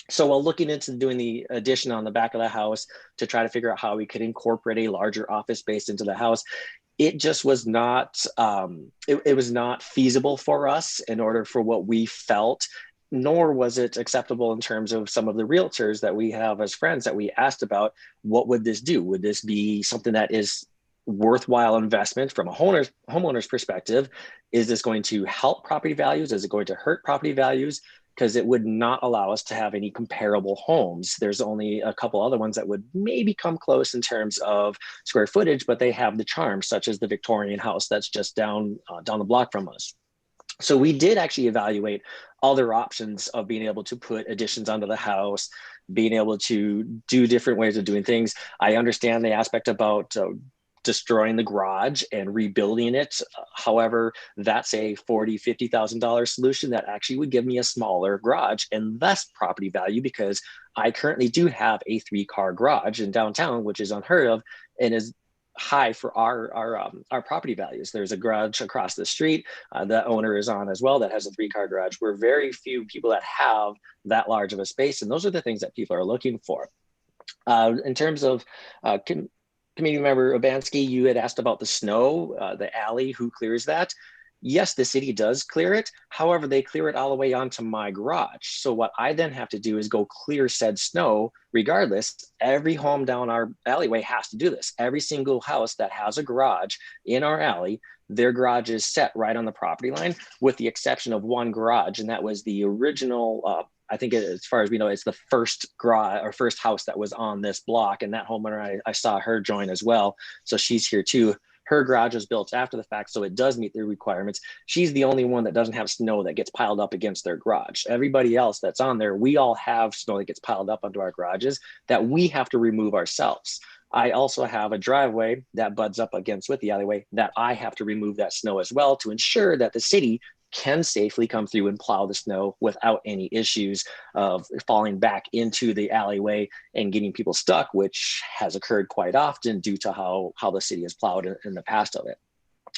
So while looking into doing the addition on the back of the house to try to figure out how we could incorporate a larger office space into the house, it just was not, it was not feasible for us in order for what we felt, nor was it acceptable in terms of some of the realtors that we have as friends that we asked about, what would this do? Would this be something that is worthwhile investment from a homeowner's perspective? Is this going to help property values? Is it going to hurt property values? Because it would not allow us to have any comparable homes. There's only a couple other ones that would maybe come close in terms of square footage, but they have the charm, such as the Victorian house that's just down the block from us. So we did actually evaluate other options of being able to put additions onto the house, being able to do different ways of doing things. I understand the aspect about destroying the garage and rebuilding it. However, that's a $40,000, $50,000 solution that actually would give me a smaller garage and less property value, because I currently do have a 3-car garage in downtown, which is unheard of and is high for our property values. There's a garage across the street the owner is on as well that has a 3-car garage. We're very few people that have that large of a space, and those are the things that people are looking for. In terms of Committee Member Obansky, you had asked about the snow, the alley, who clears that? Yes, the city does clear it. However, they clear it all the way onto my garage. So what I then have to do is go clear said snow. Regardless, every home down our alleyway has to do this. Every single house that has a garage in our alley, their garage is set right on the property line, with the exception of one garage. And that was the original, I think as far as we know, it's the first garage or first house that was on this block. And that homeowner, I saw her join as well. So she's here too. Her garage was built after the fact, so it does meet the requirements. She's the only one that doesn't have snow that gets piled up against their garage. Everybody else that's on there, we all have snow that gets piled up onto our garages that we have to remove ourselves. I also have a driveway that butts up against with the alleyway that I have to remove that snow as well to ensure that the city can safely come through and plow the snow without any issues of falling back into the alleyway and getting people stuck, which has occurred quite often due to how the city has plowed in the past of it.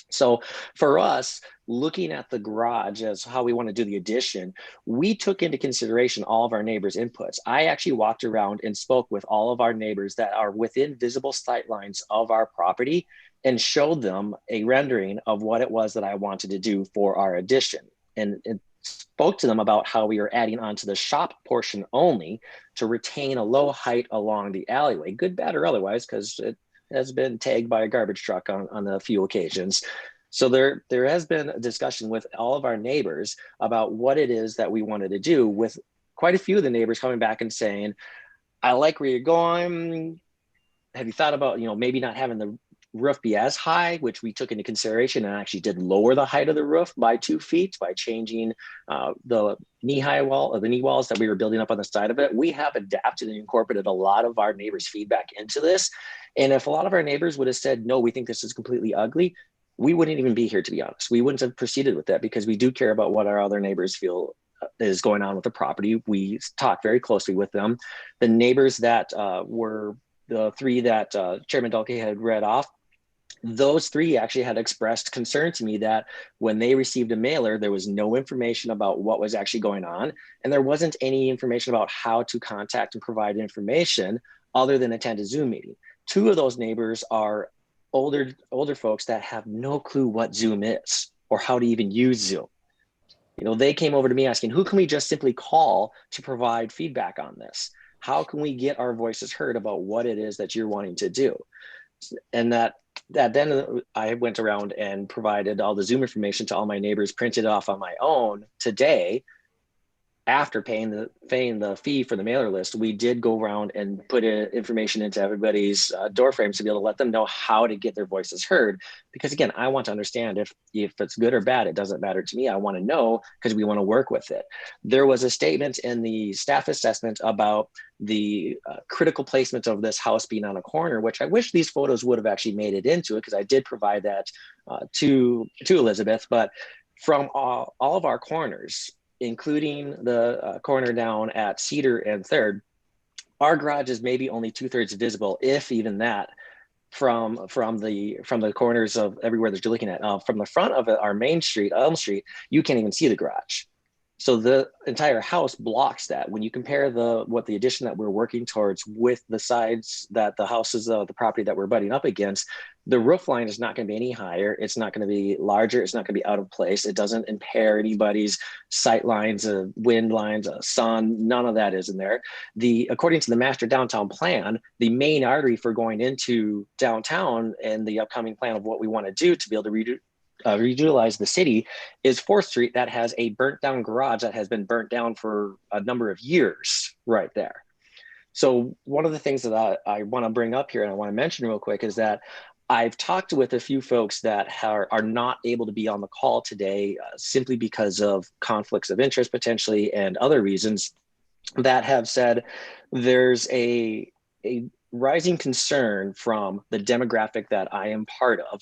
So for us, looking at the garage as how we want to do the addition, we took into consideration all of our neighbors' inputs. I actually walked around and spoke with all of our neighbors that are within visible sight lines of our property and showed them a rendering of what it was that I wanted to do for our addition. And spoke to them about how we are adding onto the shop portion only to retain a low height along the alleyway, good, bad, or otherwise, because it has been tagged by a garbage truck on a few occasions. So there has been a discussion with all of our neighbors about what it is that we wanted to do, with quite a few of the neighbors coming back and saying, I like where you're going. Have you thought about, maybe not having the roof be as high, which we took into consideration and actually did lower the height of the roof by 2 feet by changing the knee-high wall, or the knee walls that we were building up on the side of it. We have adapted and incorporated a lot of our neighbors' feedback into this. And if a lot of our neighbors would have said, no, we think this is completely ugly, we wouldn't even be here, to be honest. We wouldn't have proceeded with that, because we do care about what our other neighbors feel is going on with the property. We talk very closely with them. The neighbors that were the 3 that Chairman Dalkey had read off, those 3 actually had expressed concern to me that when they received a mailer, there was no information about what was actually going on. And there wasn't any information about how to contact and provide information other than attend a Zoom meeting. 2 of those neighbors are older folks that have no clue what Zoom is or how to even use Zoom. They came over to me asking, who can we just simply call to provide feedback on this? How can we get our voices heard about what it is that you're wanting to do? And that then I went around and provided all the Zoom information to all my neighbors, printed it off on my own today. After paying the fee for the mailer list, we did go around and put information into everybody's door frames to be able to let them know how to get their voices heard. Because again, I want to understand if it's good or bad, it doesn't matter to me. I want to know, because we want to work with it. There was a statement in the staff assessment about the critical placement of this house being on a corner, which I wish these photos would have actually made it into it, because I did provide that to Elizabeth. But from all of our corners, including the corner down at Cedar and 3rd, our garage is maybe only 2/3 visible, if even that, from the corners of everywhere that you're looking at. From the front of our main street, Elm Street, you can't even see the garage. So the entire house blocks that. When you compare what the addition that we're working towards with the sides that the houses of the property that we're butting up against, the roof line is not going to be any higher. It's not going to be larger. It's not going to be out of place. It doesn't impair anybody's sight lines, wind lines, sun. None of that is in there. According to the master downtown plan, the main artery for going into downtown and the upcoming plan of what we want to do to be able to revitalize the city is 4th Street, that has a burnt down garage that has been burnt down for a number of years right there. So one of the things that I want to bring up here and I want to mention real quick is that I've talked with a few folks that are not able to be on the call today simply because of conflicts of interest potentially and other reasons, that have said there's a rising concern from the demographic that I am part of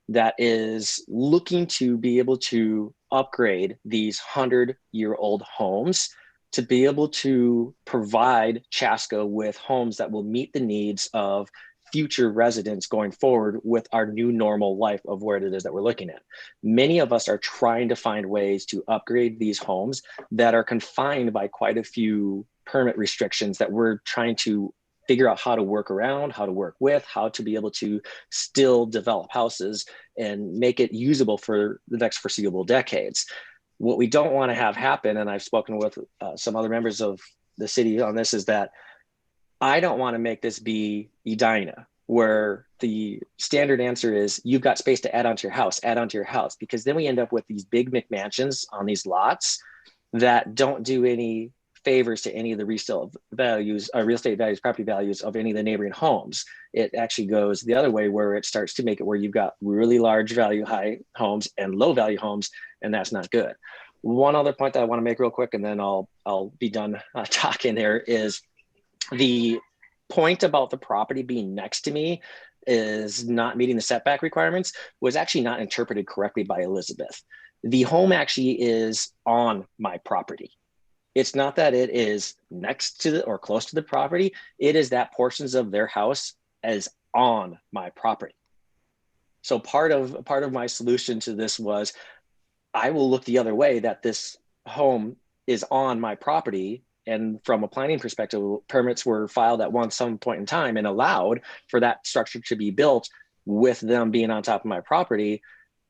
that is looking to be able to upgrade these 100-year-old homes to be able to provide Chaska with homes that will meet the needs of future residents going forward with our new normal life of where it is that we're looking at. Many of us are trying to find ways to upgrade these homes that are confined by quite a few permit restrictions that we're trying to figure out how to work around, how to work with, how to be able to still develop houses and make it usable for the next foreseeable decades. What we don't want to have happen, and I've spoken with some other members of the city on this, is that I don't want to make this be Edina, where the standard answer is you've got space to add onto your house, because then we end up with these big McMansions on these lots that don't do any favors to any of the resale values, real estate values, property values of any of the neighboring homes. It actually goes the other way, where it starts to make it where you've got really large value high homes and low value homes, and that's not good. One other point that I want to make real quick, and then I'll be done talking there, is the point about the property being next to me is not meeting the setback requirements was actually not interpreted correctly by Elizabeth. The home actually is on my property. It's not that it is next to or close to the property. It is that portions of their house is on my property. So part of my solution to this was, I will look the other way that this home is on my property. And from a planning perspective, permits were filed at some point in time and allowed for that structure to be built with them being on top of my property.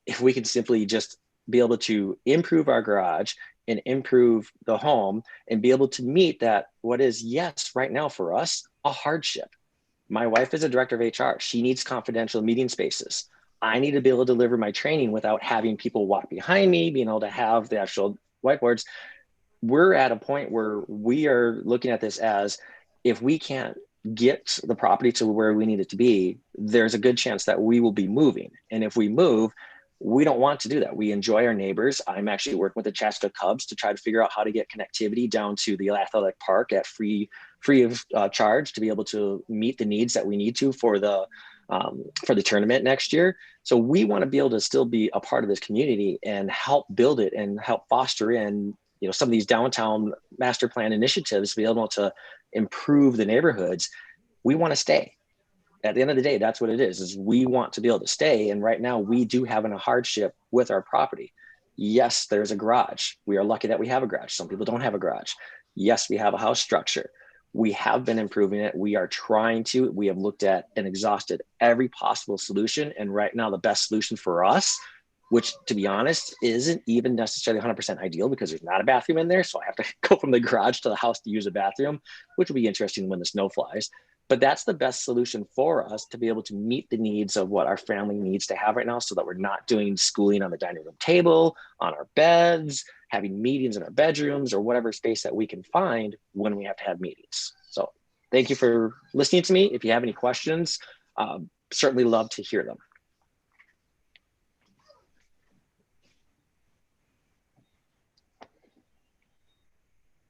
If we could simply just be able to improve our garage and improve the home and be able to meet that, what is, yes, right now for us, a hardship. My wife is a director of HR. She needs confidential meeting spaces. I need to be able to deliver my training without having people walk behind me, being able to have the actual whiteboards. We're at a point where we are looking at this as, if we can't get the property to where we need it to be, there's a good chance that we will be moving. And if we move, we don't want to do that. We enjoy our neighbors. I'm actually working with the Chaska Cubs to try to figure out how to get connectivity down to the athletic park at free of charge to be able to meet the needs that we need to for the tournament next year. So we want to be able to still be a part of this community and help build it and help foster in, you know, some of these downtown master plan initiatives to be able to improve the neighborhoods. We want to stay. At the end of the day, that's what it is we want to be able to stay. And right now we do have a hardship with our property. Yes, there's a garage. We are lucky that we have a garage. Some people don't have a garage. Yes, we have a house structure. We have been improving it. We are trying to. We have looked at and exhausted every possible solution. And right now the best solution for us, which to be honest, isn't even necessarily 100% ideal because there's not a bathroom in there. So I have to go from the garage to the house to use a bathroom, which will be interesting when the snow flies. But that's the best solution for us to be able to meet the needs of what our family needs to have right now, so that we're not doing schooling on the dining room table, on our beds, having meetings in our bedrooms, or whatever space that we can find when we have to have meetings. So thank you for listening to me. If you have any questions, certainly love to hear them.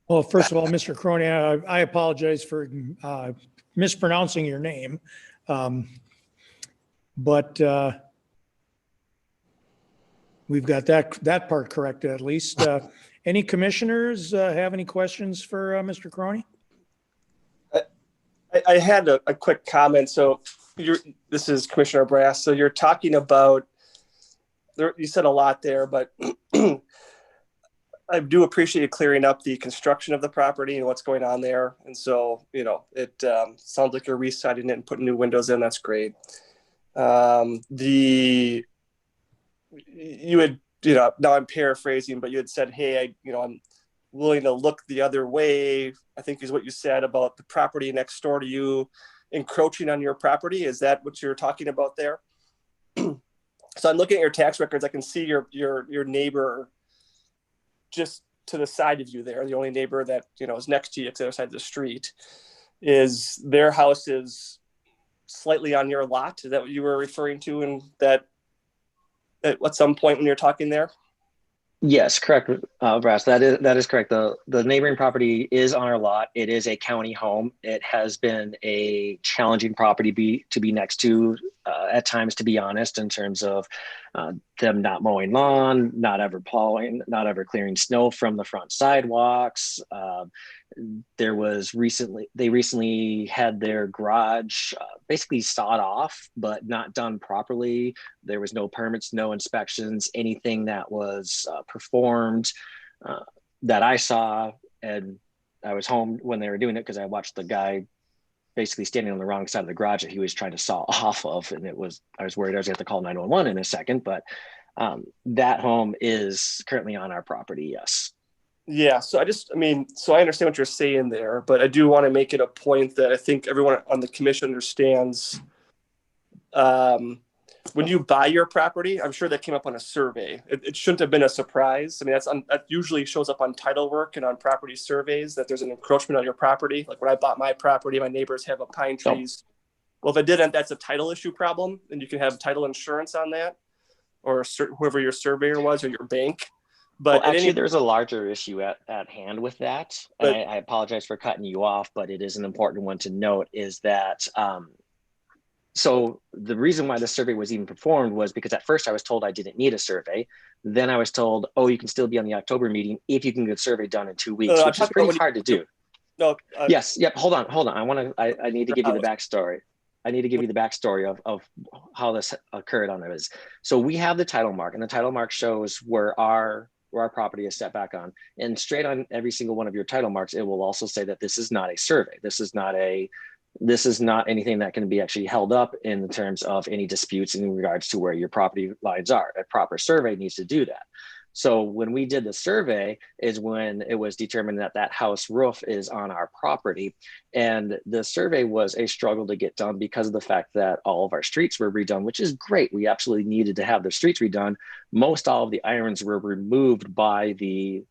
Well, first of all, Mr. Krone, I apologize for mispronouncing your name. But we've got that part corrected at least. Any commissioners have any questions for Mr. Krone? I had a quick comment. So this is Commissioner Brass. So you're talking about, you said a lot there, but I do appreciate you clearing up the construction of the property and what's going on there. And so, you know, it sounds like you're residing it and putting new windows in. That's great. You had, you know, now I'm paraphrasing, but you had said, hey, I'm willing to look the other way, I think is what you said about the property next door to you encroaching on your property. Is that what you're talking about there? So I'm looking at your tax records. I can see your neighbor just to the side of you there. The only neighbor that, is next to you to the other side of the street, is their house is slightly on your lot. Is that what you were referring to? And that at some point when you're talking there? Yes, correct, Brass. That is correct. The neighboring property is on our lot. It is a county home. It has been a challenging property to be next to at times, to be honest, in terms of them not mowing lawn, not ever plowing, not ever clearing snow from the front sidewalks. They recently had their garage basically sawed off, but not done properly. There was no permits, no inspections, anything that was performed that I saw. And I was home when they were doing it because I watched the guy basically standing on the wrong side of the garage that he was trying to saw off of. And I was worried I was going to have to call 911 in a second, but that home is currently on our property. Yes. Yeah. So I understand what you're saying there, but I do want to make it a point that I think everyone on the commission understands. when you buy your property, I'm sure that came up on a survey. It shouldn't have been a surprise. I mean, that usually shows up on title work and on property surveys that there's an encroachment on your property. Like when I bought my property, my neighbors have a pine trees. Well, if it didn't, that's a title issue problem, and you can have title insurance on that, or whoever your surveyor was or your bank. But well, actually, there's a larger issue at hand with that. And I apologize for cutting you off, but it is an important one to note is that so the reason why the survey was even performed was because at first I was told I didn't need a survey. Then I was told, oh, you can still be on the October meeting if you can get a survey done in 2 weeks, which is pretty hard to do. No. Yes. Yep. Hold on. I need to give you the backstory. I need to give you the backstory of how this occurred on this. So we have the title mark, and the title mark shows where our property is set back on. And straight on every single one of your title marks, it will also say that this is not a survey. This is not anything that can be actually held up in terms of any disputes in regards to where your property lines are. A proper survey needs to do that. So when we did the survey is when it was determined that that house roof is on our property. And the survey was a struggle to get done because of the fact that all of our streets were redone, which is great. We absolutely needed to have the streets redone. Most all of the irons were removed by the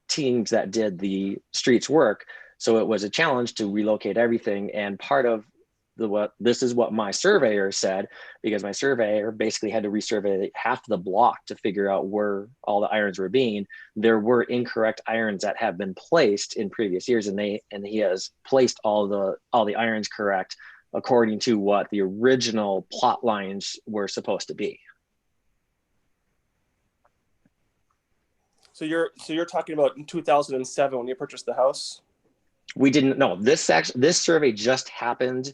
teams that did the streets work. So it was a challenge to relocate everything. And part of this is what my surveyor said, because my surveyor basically had to resurvey half the block to figure out where all the irons were being. There were incorrect irons that have been placed in previous years, and he has placed all the irons correct according to what the original plot lines were supposed to be. So you're talking about in 2007 when you purchased the house? We didn't know. This survey just happened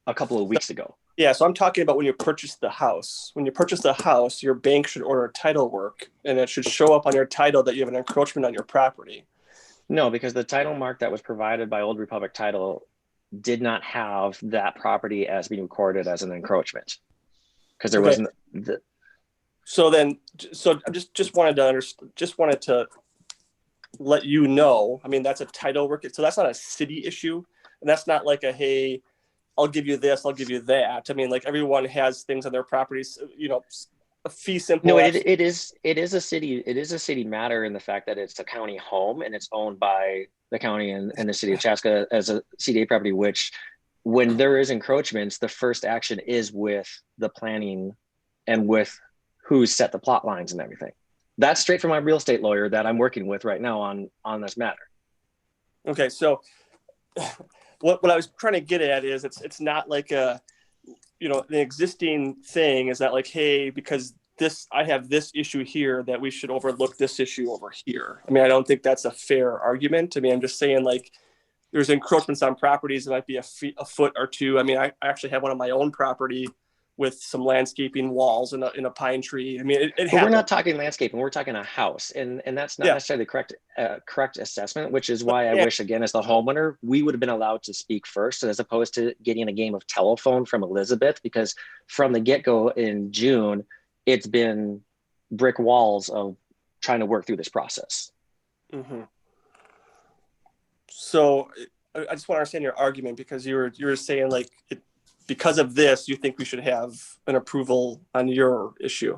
a couple of weeks ago. Yeah, so I'm talking about when you purchased the house. When you purchase the house, your bank should order title work, and it should show up on your title that you have an encroachment on your property. No, because the title mark that was provided by Old Republic Title did not have that property as being recorded as an encroachment, because there wasn't. So I just wanted to let you know. I mean, that's a title work, so that's not a city issue, and that's not like a hey, I'll give you this, I'll give you that. I mean, like everyone has things on their properties, a fee simple. No, it is a city matter in the fact that it's a county home and it's owned by the county and the city of Chaska as a CDA property, which when there is encroachments, the first action is with the planning and with who's set the plot lines and everything. That's straight from my real estate lawyer that I'm working with right now on this matter. Okay, so what I was trying to get at is it's not like an existing thing is that like, hey, because I have this issue here that we should overlook this issue over here. I mean, I don't think that's a fair argument. I mean, I'm just saying like there's encroachments on properties. It might be a foot or two. I mean, I actually have one on my own property with some landscaping walls in a pine tree. I mean, it but we're not talking landscaping. We're talking a house, and that's not necessarily the correct assessment. Which is why I wish, again, as the homeowner, we would have been allowed to speak first, as opposed to getting a game of telephone from Elizabeth. Because from the get-go in June, it's been brick walls of trying to work through this process. Mm-hmm. So I just want to understand your argument, because you were saying like because of this, you think we should have an approval on your issue?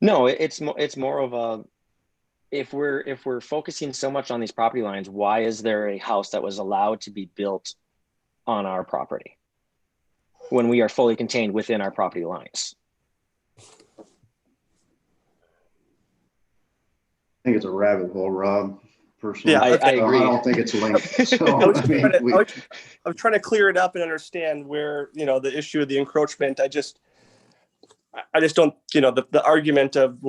No, it's more of a, if we're focusing so much on these property lines, why is there a house that was allowed to be built on our property when we are fully contained within our property lines? I think it's a rabbit hole, Rob. Personally, yeah, I agree. I don't think it's linked. So, I was trying to clear it up and understand where the issue of the encroachment. I just don't the argument of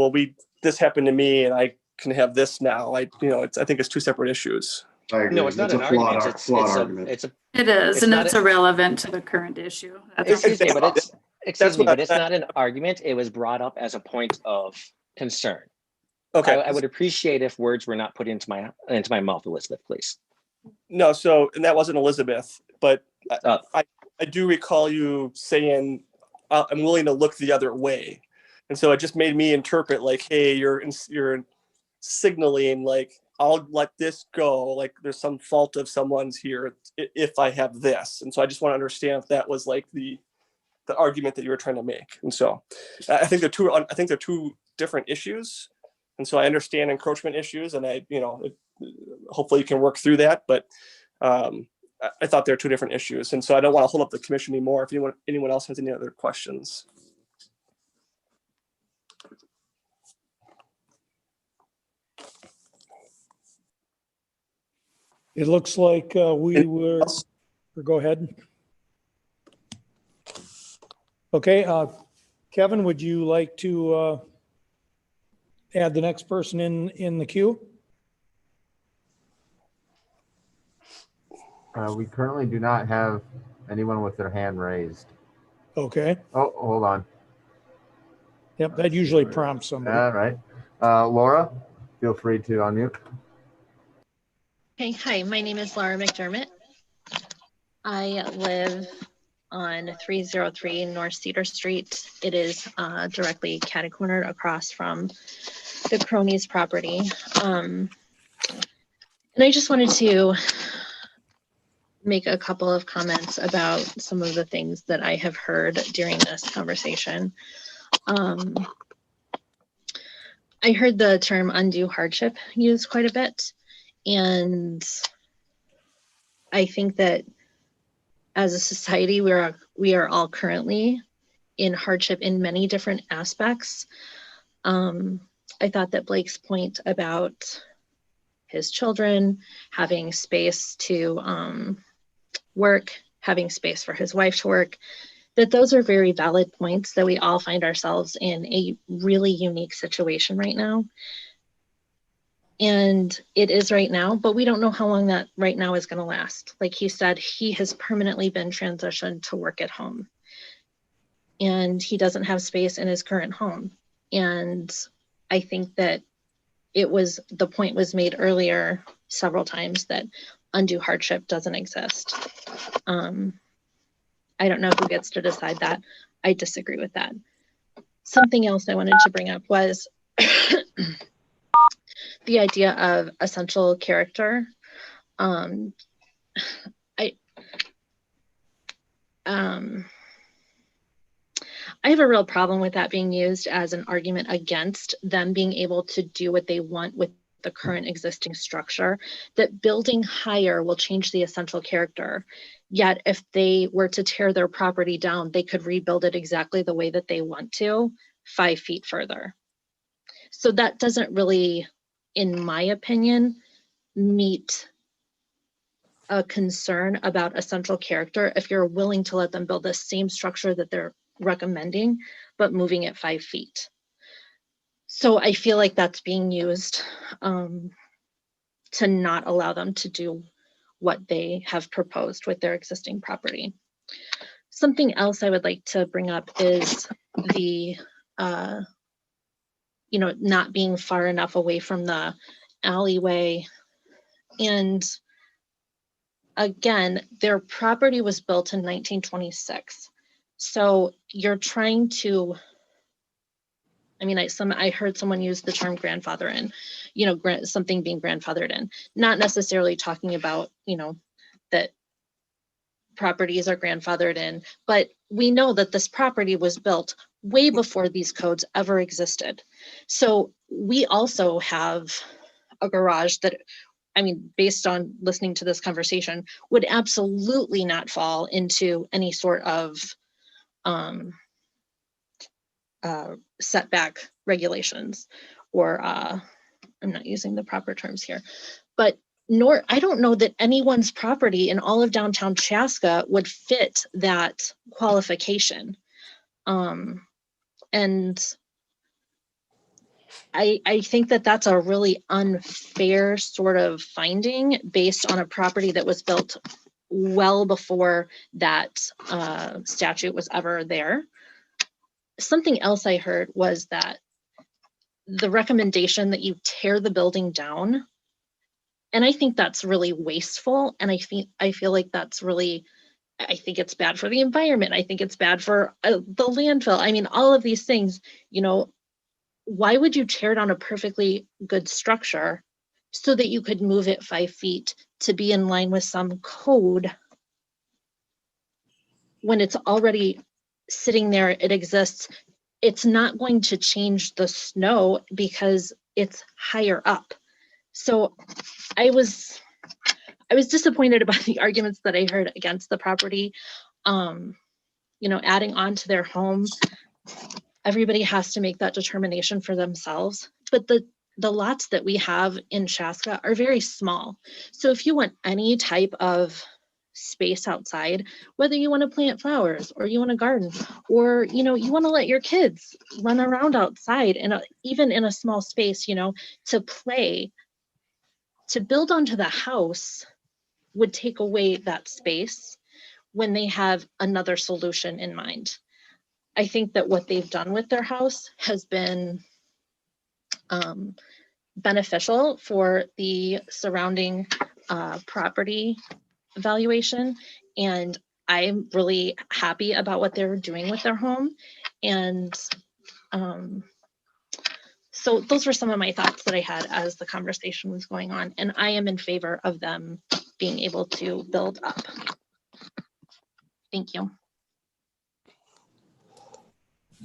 this happened to me and I can have this now. I think it's two separate issues. I agree. No, it's not an argument. It's irrelevant to the current issue. Excuse me, but it's not an argument. It was brought up as a point of concern. Okay. I would appreciate if words were not put into my mouth, Elizabeth, please. No, and that wasn't Elizabeth, but I do recall you saying I'm willing to look the other way, and so it just made me interpret like, hey, you're signaling like I'll let this go, like there's some fault of someone's here if I have this, and so I just want to understand if that was like the the argument that you were trying to make. And so I think they're two different issues. And so I understand encroachment issues, and hopefully you can work through that. But I thought they're two different issues. And so I don't want to hold up the commission anymore. If anyone else has any other questions. It looks like we were, go ahead. Okay, Kevin, would you like to add the next person in the queue? We currently do not have anyone with their hand raised. Okay. Oh, hold on. Yep, that usually prompts somebody. All right. Laura, feel free to unmute. Hey, hi, my name is Laura McDermott. I live on 303 North Cedar Street. It is directly catty-cornered across from the Krone's property. And I just wanted to make a couple of comments about some of the things that I have heard during this conversation. I heard the term undue hardship used quite a bit. And I think that as a society, we are all currently in hardship in many different aspects. I thought that Blake's point about his children having space to work, having space for his wife to work, that those are very valid points, that we all find ourselves in a really unique situation right now. And it is right now, but we don't know how long that right now is going to last. Like he said, he has permanently been transitioned to work at home. And he doesn't have space in his current home. And I think that the point was made earlier several times that undue hardship doesn't exist. I don't know who gets to decide that. I disagree with that. Something else I wanted to bring up was the idea of essential character. I have a real problem with that being used as an argument against them being able to do what they want with the current existing structure, that building higher will change the essential character. Yet if they were to tear their property down, they could rebuild it exactly the way that they want to, 5 feet further. So that doesn't really, in my opinion, meet a concern about essential character if you're willing to let them build the same structure that they're recommending, but moving it 5 feet. So I feel like that's being used to not allow them to do what they have proposed with their existing property. Something else I would like to bring up is the not being far enough away from the alleyway. And again, their property was built in 1926. So you're trying to, I heard someone use the term grandfather in, something being grandfathered in, not necessarily talking about, that properties are grandfathered in, but we know that this property was built way before these codes ever existed. So we also have a garage that, based on listening to this conversation, would absolutely not fall into any sort of setback regulations, or I'm not using the proper terms here, but I don't know that anyone's property in all of downtown Chaska would fit that qualification. And I think that that's a really unfair sort of finding based on a property that was built well before that statute was ever there. Something else I heard was that the recommendation that you tear the building down, and I think that's really wasteful. And I feel like that's really, I think it's bad for the environment. I think it's bad for the landfill. All of these things, why would you tear down a perfectly good structure so that you could move it 5 feet to be in line with some code when it's already sitting there, it exists. It's not going to change the snow because it's higher up. So I was disappointed about the arguments that I heard against the property. Adding on to their home, everybody has to make that determination for themselves. But the lots that we have in Chaska are very small. So if you want any type of space outside, whether you want to plant flowers or you want to garden, or you want to let your kids run around outside, and even in a small space, to play, to build onto the house would take away that space when they have another solution in mind. I think that what they've done with their house has been beneficial for the surrounding property valuation. And I'm really happy about what they're doing with their home. And so those were some of my thoughts that I had as the conversation was going on. And I am in favor of them being able to build up. Thank you.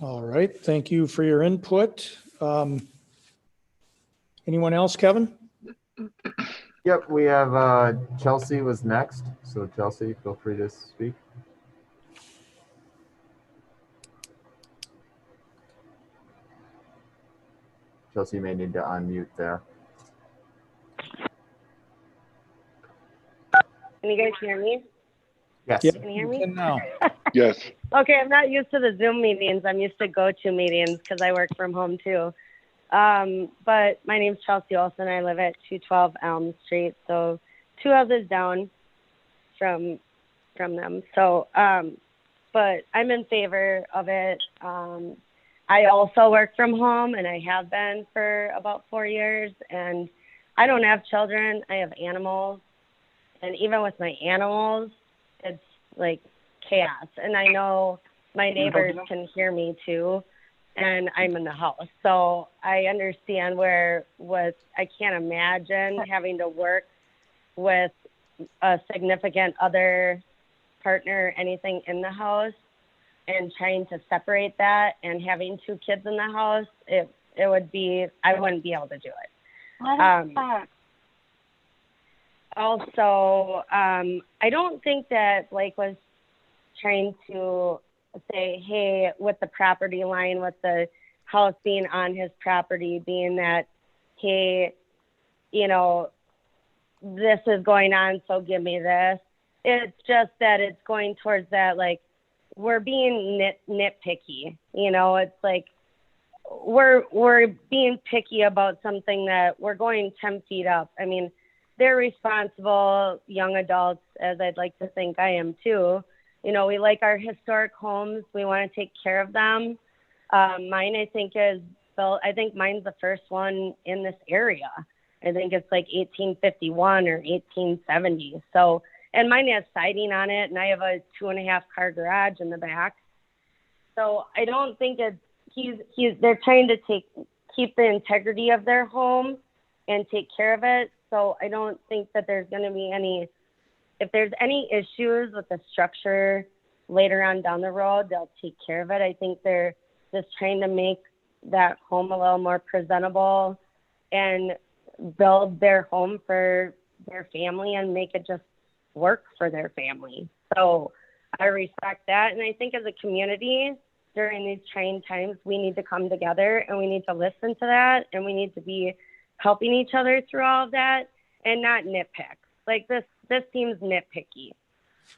All right, thank you for your input. Anyone else, Kevin? Yep, we have Chelsea was next. So Chelsea, feel free to speak. Chelsea, you may need to unmute there. Can you guys hear me? Yes. Yep, Can you hear me? can now. Yes. Okay, I'm not used to the Zoom meetings. I'm used to go-to meetings because I work from home too. But my name's Chelsea Olson. I live at 212 Elm Street, so 2 houses down from them. So, but I'm in favor of it. I also work from home, and I have been for about 4 years. And I don't have children. I have animals, and even with my animals, it's like chaos. And I know my neighbors can hear me too, and I'm in the house. So I understand I can't imagine having to work with a significant other partner, anything in the house, and trying to separate that, and having 2 kids in the house, I wouldn't be able to do it. Also, I don't think that Blake was trying to say, hey, with the property line, with the house being on his property, being that, hey, this is going on, so give me this. It's just that it's going towards that, like, we're being nitpicky. It's like we're being picky about something that we're going 10 feet up. I mean, they're responsible young adults, as I'd like to think I am too. We like our historic homes. We want to take care of them. Mine, I think, is built. I think mine's the first one in this area. I think it's like 1851 or 1870. So, and mine has siding on it, and I have a 2.5 car garage in the back. So I don't think they're trying to keep the integrity of their home and take care of it. So I don't think that there's going to be if there's any issues with the structure later on down the road, they'll take care of it. I think they're just trying to make that home a little more presentable and build their home for their family and make it just work for their family. So I respect that. And I think as a community during these trying times, we need to come together and we need to listen to that, and we need to be helping each other through all of that and not nitpick. Like this seems nitpicky.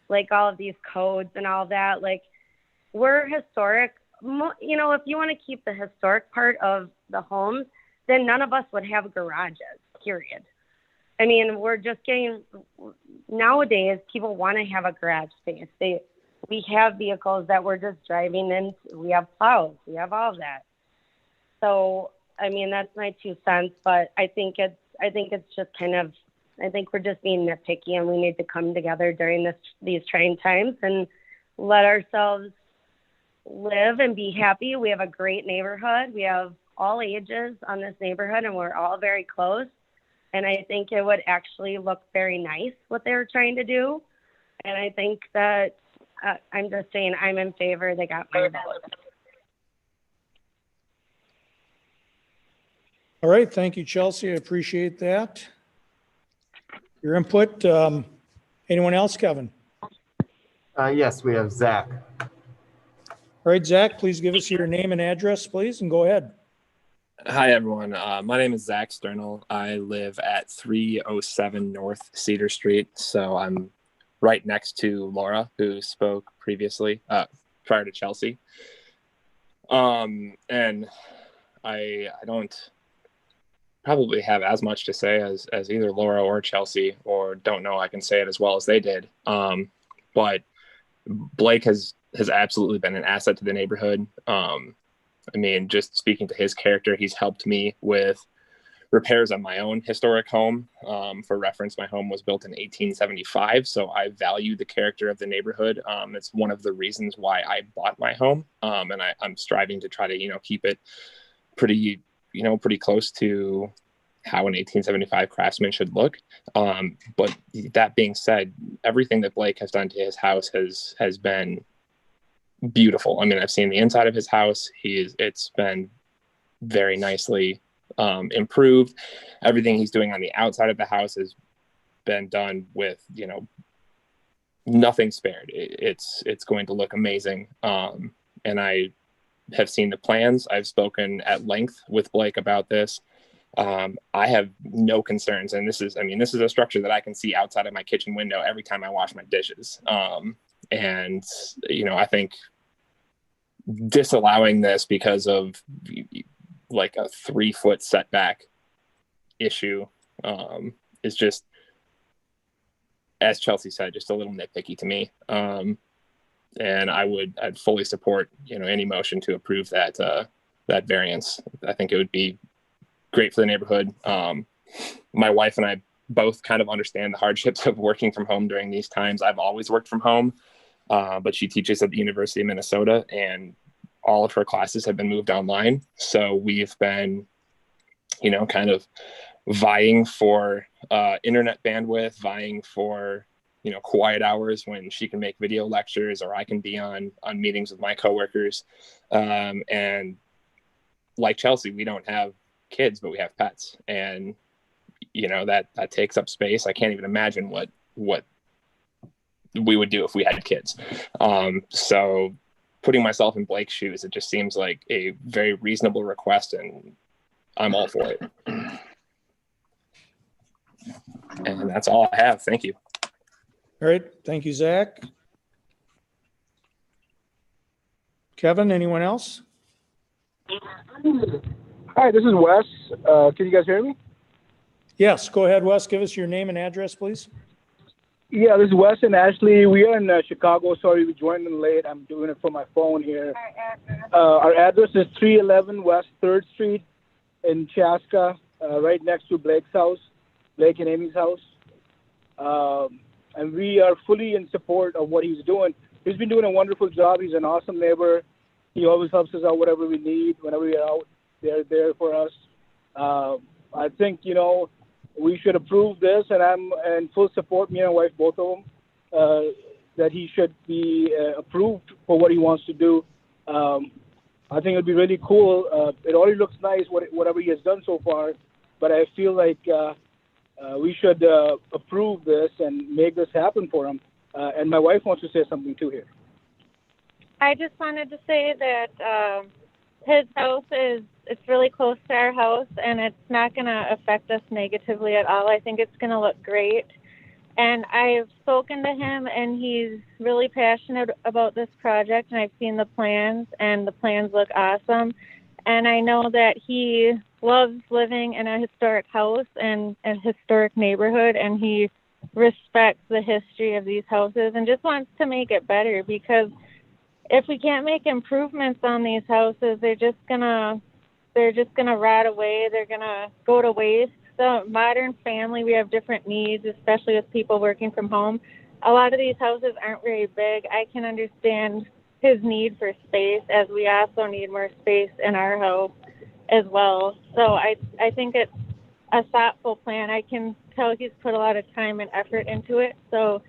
Like all of these codes and all that, like we're historic. If you want to keep the historic part of the homes, then none of us would have garages, period. I mean, we're just nowadays, people want to have a garage space. We have vehicles that we're just driving in. We have plows. We have all of that. So, I mean, that's my 2 cents, but I think it's just I think we're just being nitpicky, and we need to come together during these trying times and let ourselves live and be happy. We have a great neighborhood. We have all ages on this neighborhood, and we're all very close. And I think it would actually look very nice what they were trying to do. And I think that I'm just saying I'm in favor. They got my vote. All right, thank you, Chelsea. I appreciate that. Your input. Anyone else, Kevin? Yes, we have Zach. All right, Zach, please give us your name and address, please, and go ahead. Hi, everyone. My name is Zach Sternal. I live at 307 North Cedar Street. So I'm right next to Laura, who spoke previously, prior to Chelsea. And I don't probably have as much to say as either Laura or Chelsea, or don't know I can say it as well as they did. But Blake has absolutely been an asset to the neighborhood. I mean, just speaking to his character, he's helped me with repairs on my own historic home. For reference, my home was built in 1875, so I value the character of the neighborhood. It's one of the reasons why I bought my home, and I'm striving to try to, keep it pretty close to how an 1875 craftsman should look. But that being said, everything that Blake has done to his house has been beautiful. I mean, I've seen the inside of his house. It's been very nicely improved. Everything he's doing on the outside of the house has been done with, nothing spared. It's going to look amazing. And I have seen the plans. I've spoken at length with Blake about this. I have no concerns. And this is a structure that I can see outside of my kitchen window every time I wash my dishes. And, I think disallowing this because of like a 3-foot setback issue is just, as Chelsea said, just a little nitpicky to me. And I'd fully support, any motion to approve that variance. I think it would be great for the neighborhood. My wife and I both kind of understand the hardships of working from home during these times. I've always worked from home, but she teaches at the University of Minnesota, and all of her classes have been moved online. So we've been, kind of vying for internet bandwidth, vying for, quiet hours when she can make video lectures or I can be on meetings with my coworkers. And like Chelsea, we don't have kids, but we have pets. And, that takes up space. I can't even imagine what we would do if we had kids. So putting myself in Blake's shoes, it just seems like a very reasonable request, and I'm all for it. And that's all I have. Thank you. All right, thank you, Zach. Kevin, anyone else? Hi, this is Wes. Can you guys hear me? Yes, go ahead, Wes. Give us your name and address, please. Yeah, this is Wes and Ashley. We are in Chicago. Sorry, we joined in late. I'm doing it from my phone here. Our address is 311 West 3rd Street in Chaska, right next to Blake's house, Blake and Amie's house. And we are fully in support of what he's doing. He's been doing a wonderful job. He's an awesome neighbor. He always helps us out whatever we need. Whenever we're out, they're there for us. I think, we should approve this, and I'm in full support, me and my wife, both of them, that he should be approved for what he wants to do. I think it'd be really cool. It already looks nice, whatever he has done so far, but I feel like we should approve this and make this happen for him. And my wife wants to say something too here. I just wanted to say that his house it's really close to our house, and it's not going to affect us negatively at all. I think it's going to look great. And I've spoken to him, and he's really passionate about this project, and I've seen the plans, and the plans look awesome. And I know that he loves living in a historic house and a historic neighborhood, and he respects the history of these houses and just wants to make it better, because if we can't make improvements on these houses, they're just gonna rot away. They're gonna go to waste. The modern family, we have different needs, especially with people working from home. A lot of these houses aren't very big. I can understand his need for space, as we also need more space in our house as well. So I think it's a thoughtful plan. I can tell he's put a lot of time and effort into it. So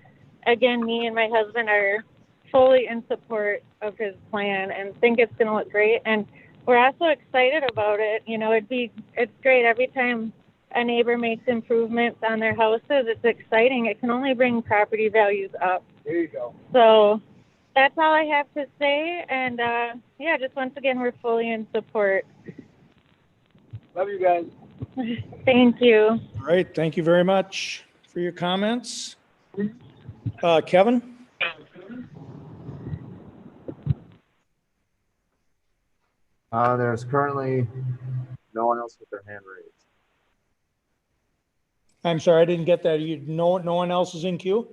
again, me and my husband are fully in support of his plan and think it's going to look great. And we're also excited about it. You know, it's great every time a neighbor makes improvements on their houses. It's exciting. It can only bring property values up. There you go. So that's all I have to say. And yeah, just once again, we're fully in support. Love you guys. Thank you. All right, thank you very much for your comments. Kevin? There's currently no one else with their hand raised. I'm sorry, I didn't get that. No one else is in queue?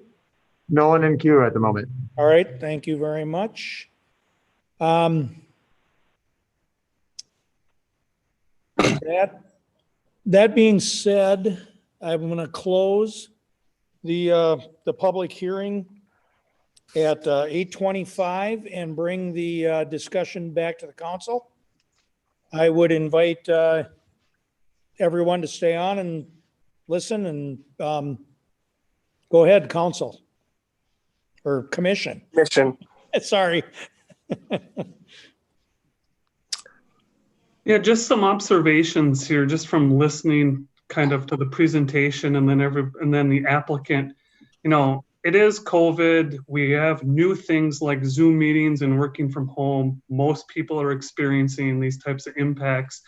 No one in queue at the moment. All right, thank you very much. That being said, I'm going to close the public hearing at 8:25 and bring the discussion back to the council. I would invite everyone to stay on and listen and go ahead, council or commission. Commission. Sorry. Yeah, just some observations here, just from listening kind of to the presentation and then the applicant. You know, it is COVID. We have new things like Zoom meetings and working from home. Most people are experiencing these types of impacts.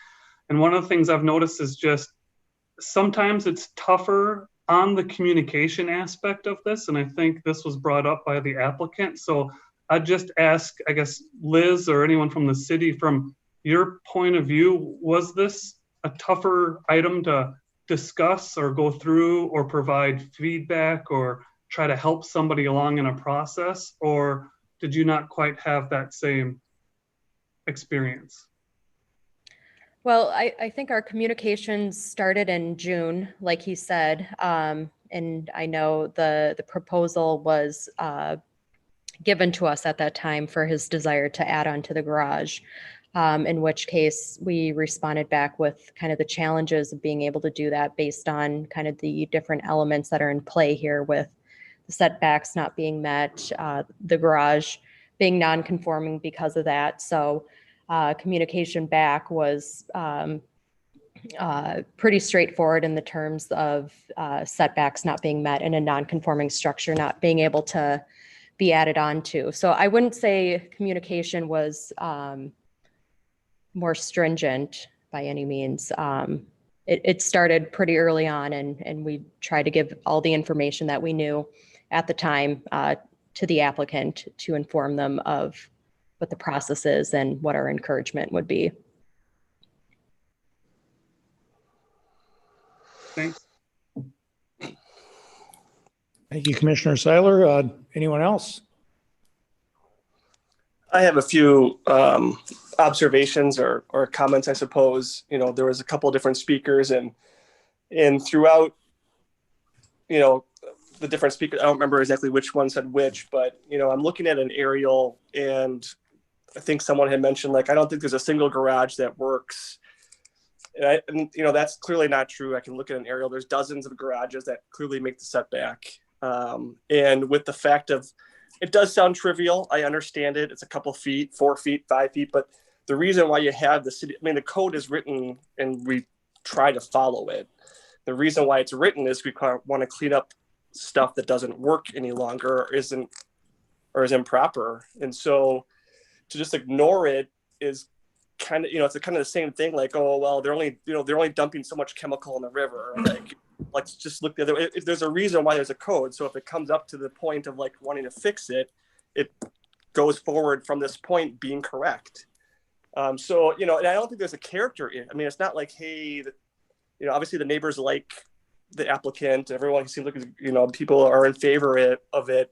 And one of the things I've noticed is just sometimes it's tougher on the communication aspect of this. And I think this was brought up by the applicant. So I'd just ask, I guess, Liz or anyone from the city, from your point of view, was this a tougher item to discuss or go through or provide feedback or try to help somebody along in a process? Or did you not quite have that same experience? Well, I think our communications started in June, like he said. And I know the proposal was given to us at that time for his desire to add on to the garage. In which case we responded back with kind of the challenges of being able to do that based on kind of the different elements that are in play here, with the setbacks not being met, the garage being non-conforming because of that. So communication back was pretty straightforward in the terms of setbacks not being met and a non-conforming structure not being able to be added on to. So I wouldn't say communication was more stringent by any means. It started pretty early on, and we tried to give all the information that we knew at the time to the applicant to inform them of what the process is and what our encouragement would be. Thanks. Thank you, Commissioner Seiler. Anyone else? I have a few observations or comments, I suppose. You know, there was a couple of different speakers, and throughout, you know, the different speakers, I don't remember exactly which one said which, but, you know, I'm looking at an aerial, and I think someone had mentioned, like, I don't think there's a single garage that works. And you know, that's clearly not true. I can look at an aerial. There's dozens of garages that clearly make the setback. And with the fact of, it does sound trivial. I understand it. It's a couple feet, 4 feet, 5 feet. But the reason why you have the city, I mean, the code is written and we try to follow it. The reason why it's written is we want to clean up stuff that doesn't work any longer or is improper. And so to just ignore it is kind of, you know, it's kind of the same thing. Like, oh, well, they're only dumping so much chemical in the river. Like, let's just look the other way. If there's a reason why there's a code. So if it comes up to the point of like wanting to fix it, it goes forward from this point being correct. So, you know, and I don't think there's a character in, I mean, it's not like, hey, you know, obviously the neighbors like the applicant, everyone seems like, you know, people are in favor of it.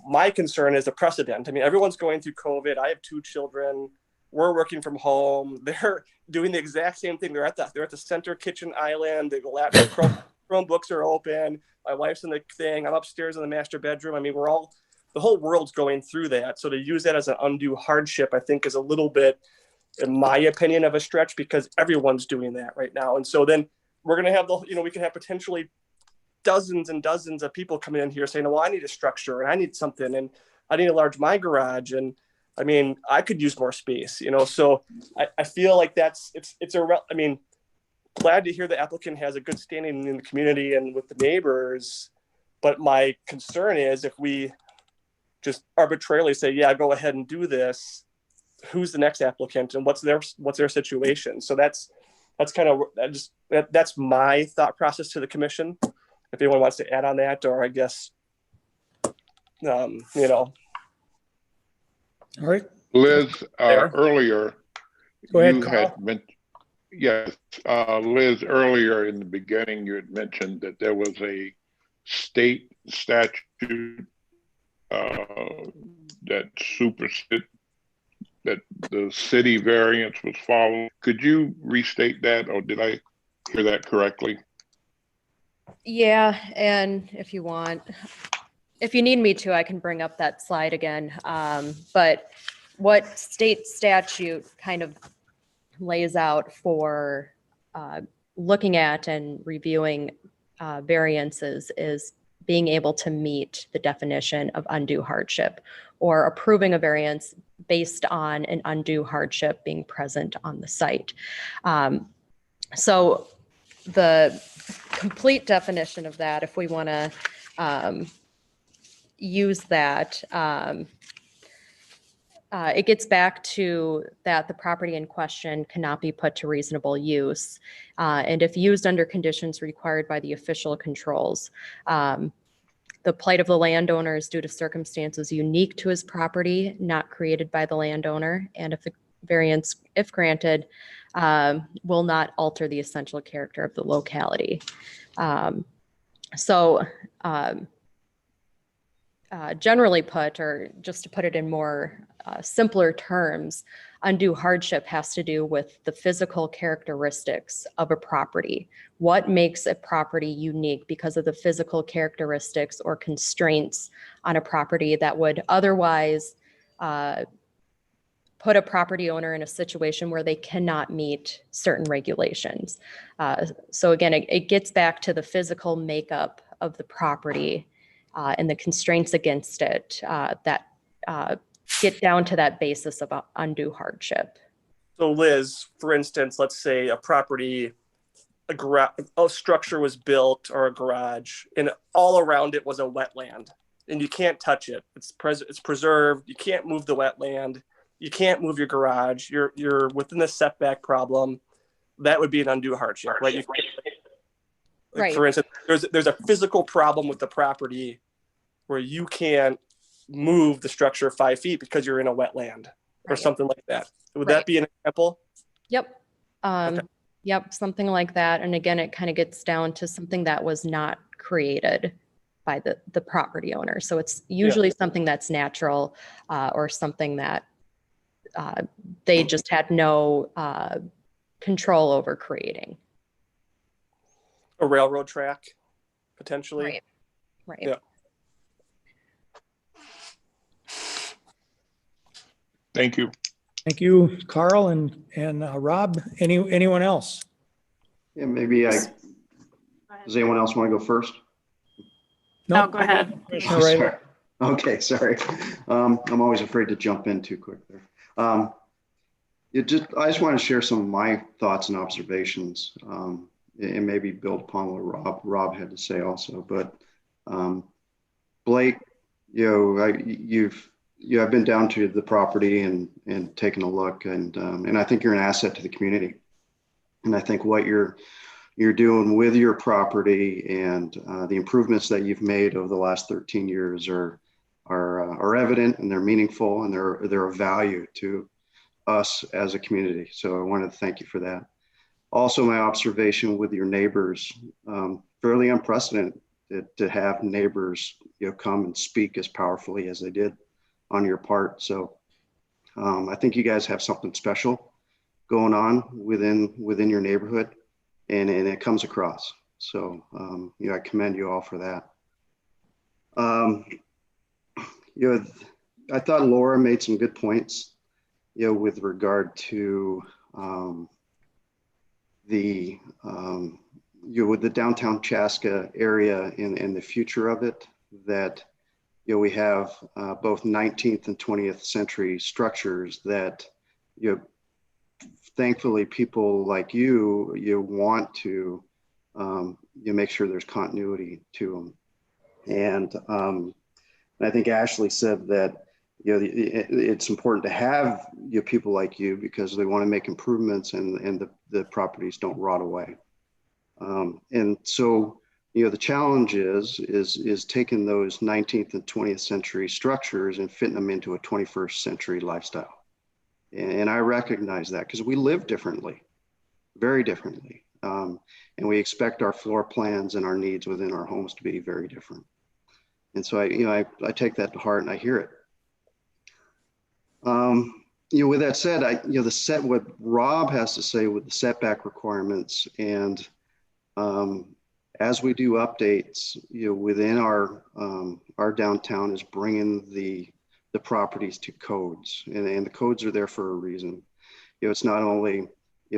My concern is the precedent. I mean, everyone's going through COVID. I have 2 children. We're working from home. They're doing the exact same thing. They're at the center kitchen island. The laptop Chromebooks are open. My wife's in the thing. I'm upstairs in the master bedroom. I mean, the whole world's going through that. So to use that as an undue hardship, I think is a little bit, in my opinion, of a stretch, because everyone's doing that right now. And so then we're going to have we can have potentially dozens and dozens of people coming in here saying, well, I need a structure and I need something. And I need to enlarge my garage, and I mean, I could use more space, you know. So I feel like I mean, glad to hear the applicant has a good standing in the community and with the neighbors. But my concern is if we just arbitrarily say, yeah, go ahead and do this, who's the next applicant and what's their situation? So that's kind of that's my thought process to the commission. If anyone wants to add on that, or I guess, you know. All right. Liz, earlier, Go ahead, you Carl. had mentioned, yes, Liz, earlier in the beginning, you had mentioned that there was a state statute that superseded, that the city variance was followed. Could you restate that, or did I hear that correctly? Yeah, and if you want, if you need me to, I can bring up that slide again. But what state statute kind of lays out for looking at and reviewing variances is being able to meet the definition of undue hardship, or approving a variance based on an undue hardship being present on the site. So the complete definition of that, if we want to use that, it gets back to that the property in question cannot be put to reasonable use. And if used under conditions required by the official controls, the plight of the landowner is due to circumstances unique to his property, not created by the landowner. And if the variance, if granted, will not alter the essential character of the locality. Generally put, or just to put it in more simpler terms, undue hardship has to do with the physical characteristics of a property. What makes a property unique because of the physical characteristics or constraints on a property that would otherwise put a property owner in a situation where they cannot meet certain regulations. So again, it gets back to the physical makeup of the property and the constraints against it that get down to that basis of undue hardship. So Liz, for instance, let's say a structure was built, or a garage, and all around it was a wetland, and you can't touch it. It's preserved. You can't move the wetland. You can't move your garage. You're within the setback problem. That would be an undue hardship, right? Right. For instance, there's a physical problem with the property where you can't move the structure 5 feet because you're in a wetland, or something like that. Would that be an example? Yep. Yep, something like that. And again, it kind of gets down to something that was not created by the property owner. So it's usually something that's natural, or something that they just had no control over creating. A railroad track, potentially. Right. Yeah. Thank you. Thank you, Carl and Rob. Anyone else? Yeah, maybe does anyone else want to go first? No, go ahead. Oh, sorry. Okay, sorry. I'm always afraid to jump in too quick there. I just want to share some of my thoughts and observations, and maybe build upon what Rob had to say also. But Blake, I've been down to the property and taken a look, and I think you're an asset to the community. And I think what you're doing with your property and the improvements that you've made over the last 13 years are evident, and they're meaningful, and they're of value to us as a community. So I wanted to thank you for that. Also, my observation with your neighbors, fairly unprecedented to have neighbors come and speak as powerfully as they did on your part. So I think you guys have something special going on within your neighborhood, and it comes across. So I commend you all for that. I thought Laura made some good points, with regard to with the downtown Chaska area and the future of it, that we have both 19th and 20th century structures that, thankfully people like you want to make sure there's continuity to them. And I think Ashley said that it's important to have people like you because they want to make improvements and the properties don't rot away. And so the challenge is taking those 19th and 20th century structures and fitting them into a 21st century lifestyle. And I recognize that because we live differently, very differently. And we expect our floor plans and our needs within our homes to be very different. And so I take that to heart and I hear it. With that said, what Rob has to say with the setback requirements and as we do updates, within our downtown is bringing the properties to codes, and the codes are there for a reason. It's not only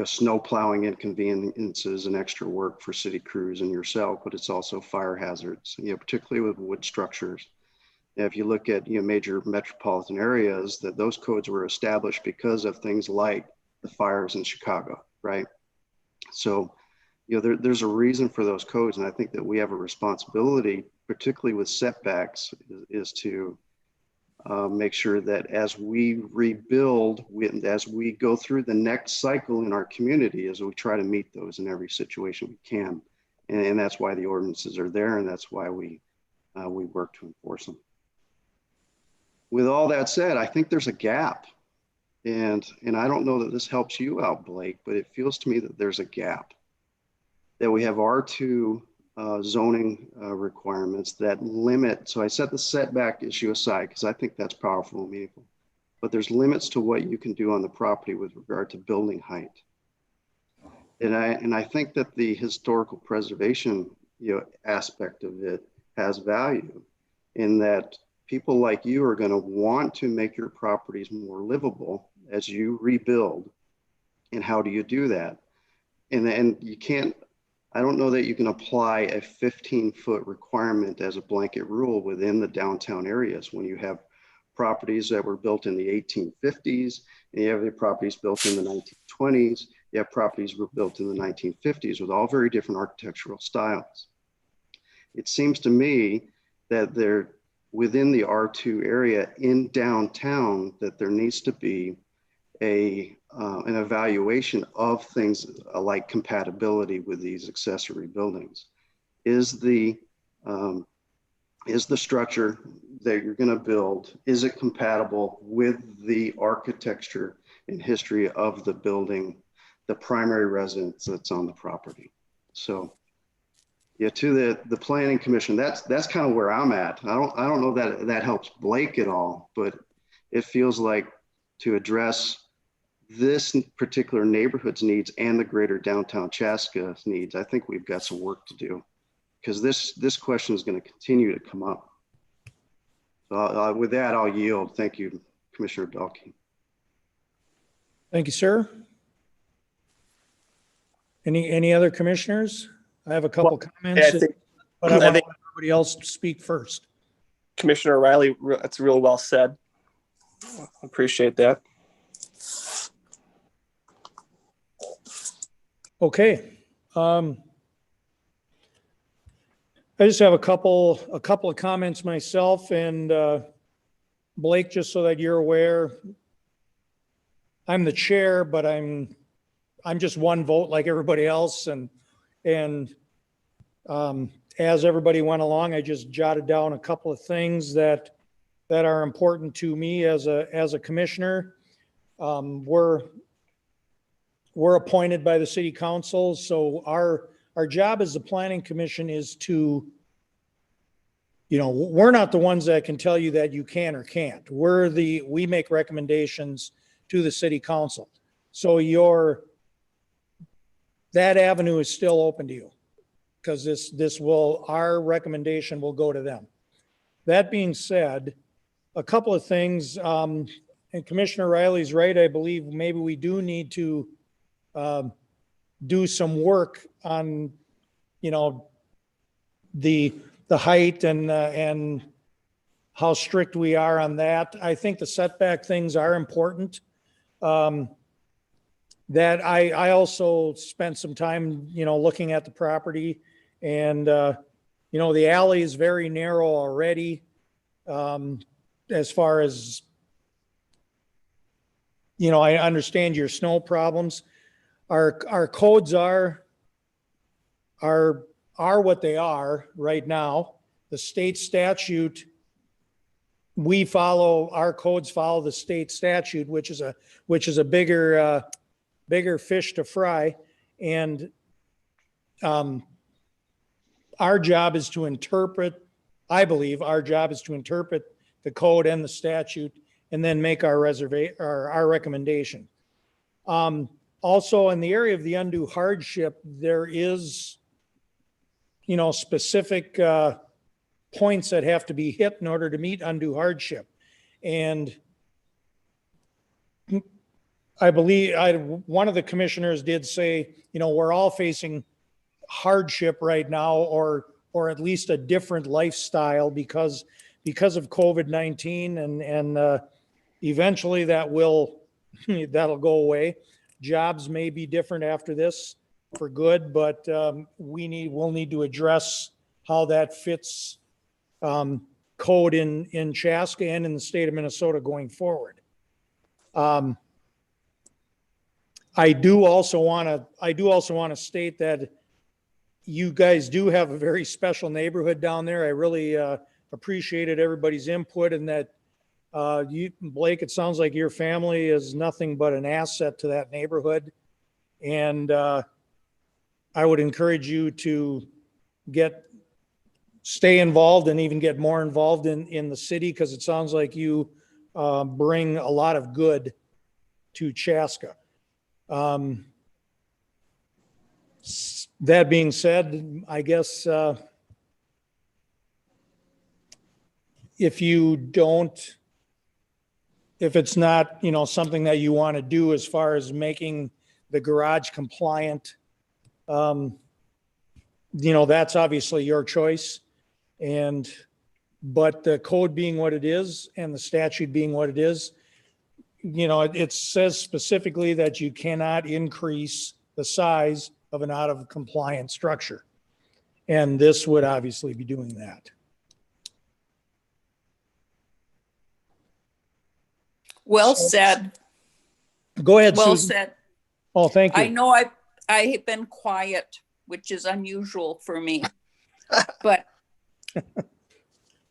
snow plowing inconveniences and extra work for city crews and yourself, but it's also fire hazards. Particularly with wood structures. If you look at major metropolitan areas, that those codes were established because of things like the fires in Chicago, right? So there's a reason for those codes, and I think that we have a responsibility, particularly with setbacks, is to make sure that as we rebuild, as we go through the next cycle in our community, as we try to meet those in every situation we can, and that's why the ordinances are there, and that's why we work to enforce them. With all that said, I think there's a gap, and I don't know that this helps you out, Blake, but it feels to me that there's a gap. That we have R2 zoning requirements that limit. So I set the setback issue aside because I think that's powerful and meaningful. But there's limits to what you can do on the property with regard to building height. And I think that the historical preservation aspect of it has value in that people like you are going to want to make your properties more livable as you rebuild. And how do you do that? And you can't. I don't know that you can apply a 15-foot requirement as a blanket rule within the downtown areas when you have properties that were built in the 1850s, and you have the properties built in the 1920s, you have properties were built in the 1950s with all very different architectural styles. It seems to me that there, within the R2 area in downtown, that there needs to be an evaluation of things like compatibility with these accessory buildings. Is the structure that you're going to build, is it compatible with the architecture and history of the building, the primary residence that's on the property? So to the planning commission, that's kind of where I'm at. I don't know that that helps Blake at all, but it feels like to address this particular neighborhood's needs and the greater downtown Chaska needs, I think we've got some work to do because this question is going to continue to come up. So with that, I'll yield. Thank you, Commissioner Dalkey. Thank you, sir. Any other commissioners? I have a couple comments, but I want to let everybody else speak first. Commissioner Riley, that's real well said. Appreciate that. Okay. I just have a couple of comments myself, and Blake, just so that you're aware, I'm the chair, but I'm just one vote like everybody else, and as everybody went along, I just jotted down a couple of things that are important to me as a commissioner. We're appointed by the city council, so our job as the planning commission is to, we're not the ones that can tell you that you can or can't. We make recommendations to the city council. So that avenue is still open to you because our recommendation will go to them. That being said, a couple of things, and Commissioner Riley's right. I believe maybe we do need to do some work on, the height and how strict we are on that. I think the setback things are important. That I also spent some time, looking at the property, and, the alley is very narrow already. As far as, I understand your snow problems. Our codes are what they are right now. The state statute, our codes follow the state statute, which is a bigger fish to fry. And our job is to interpret, I believe our job is to interpret the code and the statute and then make our recommendation. Also, in the area of the undue hardship, there is, specific points that have to be hit in order to meet undue hardship. And I believe one of the commissioners did say, we're all facing hardship right now, or at least a different lifestyle because of COVID-19, and eventually that'll go away. Jobs may be different after this for good, but we'll need to address how that fits code in Chaska and in the state of Minnesota going forward. I do also want to state that you guys do have a very special neighborhood down there. I really appreciated everybody's input, and that Blake, it sounds like your family is nothing but an asset to that neighborhood. And I would encourage you to stay involved and even get more involved in the city, because it sounds like you bring a lot of good to Chaska. That being said, I guess if it's not, something that you want to do as far as making the garage compliant, that's obviously your choice. But the code being what it is and the statute being what it is, it says specifically that you cannot increase the size of an out of compliant structure. And this would obviously be doing that. Well said. Go ahead, Well Susan. said. Oh, thank you. I know I have been quiet, which is unusual for me. But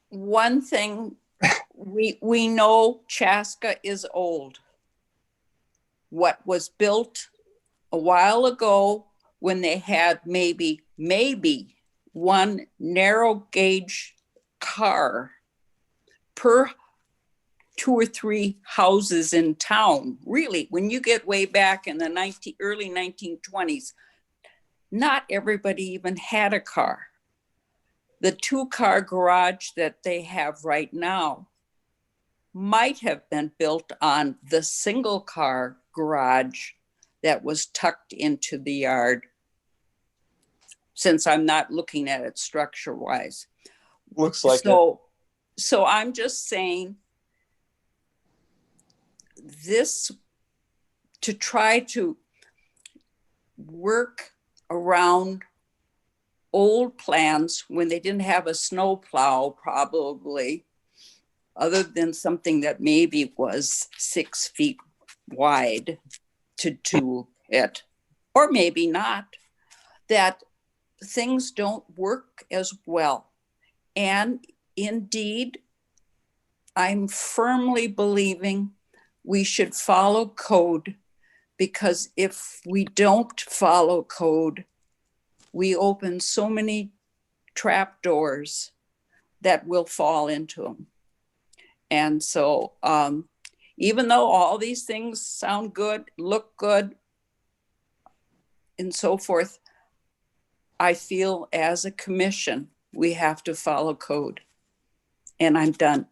one thing, we know Chaska is old. What was built a while ago, when they had maybe one narrow gauge car per 2 or 3 houses in town. Really, when you get way back in the early 1920s, not everybody even had a car. The 2-car garage that they have right now might have been built on the single-car garage that was tucked into the yard, since I'm not looking at it structure-wise. Looks like it. So I'm just saying, this, to try to work around old plans when they didn't have a snow plow, probably, other than something that maybe was 6 feet wide to it, or maybe not, that things don't work as well. And indeed, I'm firmly believing we should follow code, because if we don't follow code, we open so many trap doors that we'll fall into them. And so even though all these things sound good, look good, and so forth, I feel as a commission, we have to follow code. And I'm done.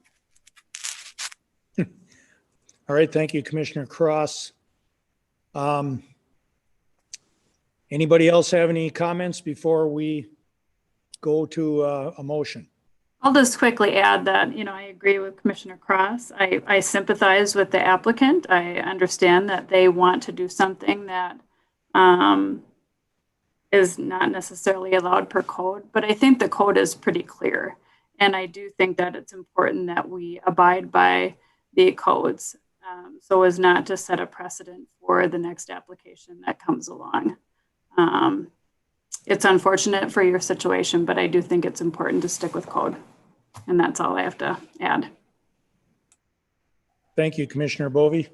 All right, thank you, Commissioner Cross. Anybody else have any comments before we go to a motion? I'll just quickly add that, I agree with Commissioner Cross. I sympathize with the applicant. I understand that they want to do something that is not necessarily allowed per code, but I think the code is pretty clear. And I do think that it's important that we abide by the codes so as not to set a precedent for the next application that comes along. It's unfortunate for your situation, but I do think it's important to stick with code. And that's all I have to add. Thank you, Commissioner Bovee.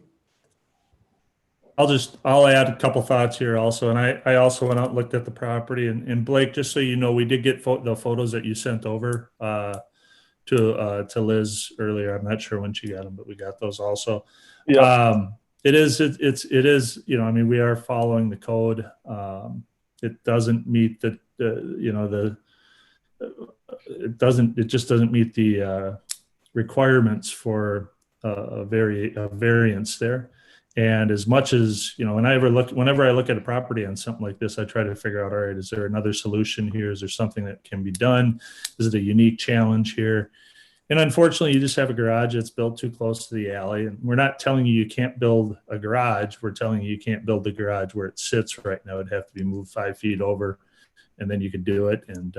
I'll add a couple thoughts here also. And I also went out and looked at the property, and Blake, just so you know, we did get the photos that you sent over to Liz earlier. I'm not sure when she got them, but we got those also. Yeah. It is, I mean, we are following the code. It doesn't meet it just doesn't meet the requirements for a variance there. And as much as, whenever I look at a property on something like this, I try to figure out, all right, is there another solution here? Is there something that can be done? Is it a unique challenge here? And unfortunately, you just have a garage that's built too close to the alley. And we're not telling you can't build a garage. We're telling you can't build the garage where it sits right now. It'd have to be moved 5 feet over, and then you could do it and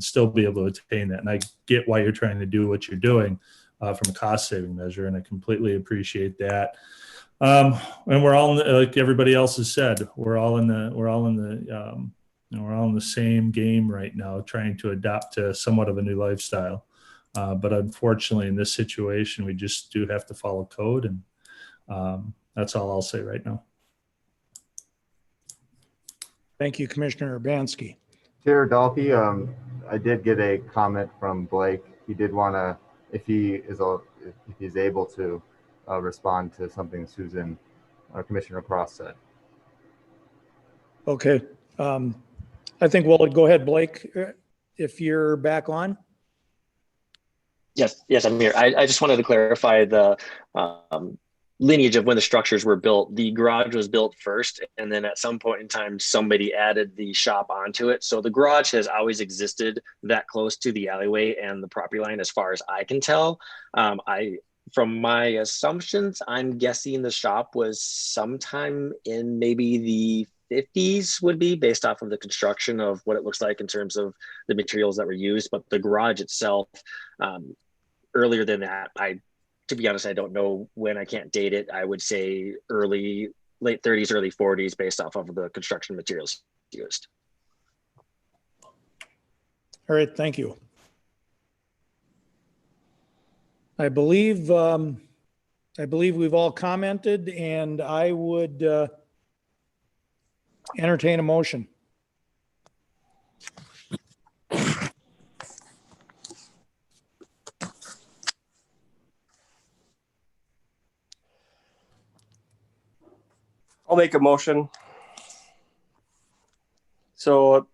still be able to attain that. And I get why you're trying to do what you're doing from a cost saving measure, and I completely appreciate that. And we're all like everybody else has said, we're all in the same game right now, trying to adapt to somewhat of a new lifestyle. But unfortunately, in this situation, we just do have to follow code, and that's all I'll say right now. Thank you, Commissioner Urbanski. Chair Dalkey, I did get a comment from Blake. He did want to, if he's able to, respond to something Susan, Commissioner Cross said. Okay. I think we'll go ahead, Blake, if you're back on. Yes, I'm here. I just wanted to clarify the lineage of when the structures were built. The garage was built first, and then at some point in time, somebody added the shop onto it. So the garage has always existed that close to the alleyway and the property line, as far as I can tell. From my assumptions, I'm guessing the shop was sometime in maybe the 50s would be, based off of the construction of what it looks like in terms of the materials that were used. But the garage itself, earlier than that, to be honest, I don't know when. I can't date it. I would say late 30s, early 40s, based off of the construction materials used. All right, thank you. I believe we've all commented, and I would entertain a motion. I'll make a motion. So,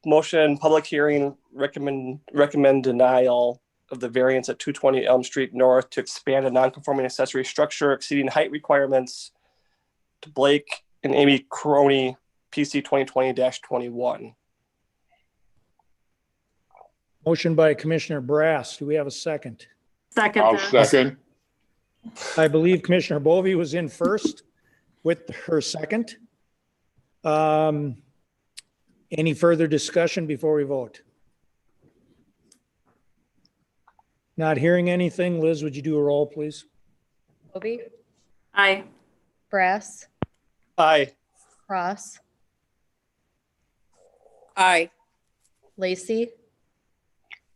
motion, public hearing, recommend denial of the variance at 220 Elm Street North to expand a non-conforming accessory structure exceeding height requirements to Blake and Amie Krone, PC 2020-21. Motion by Commissioner Brass. Do we have a second? Second. I'll second. I believe Commissioner Bovee was in first with her second. Any further discussion before we vote? Not hearing anything. Liz, would you do a roll, please? Bovee? Aye. Brass? Aye. Cross? Aye. Lacey?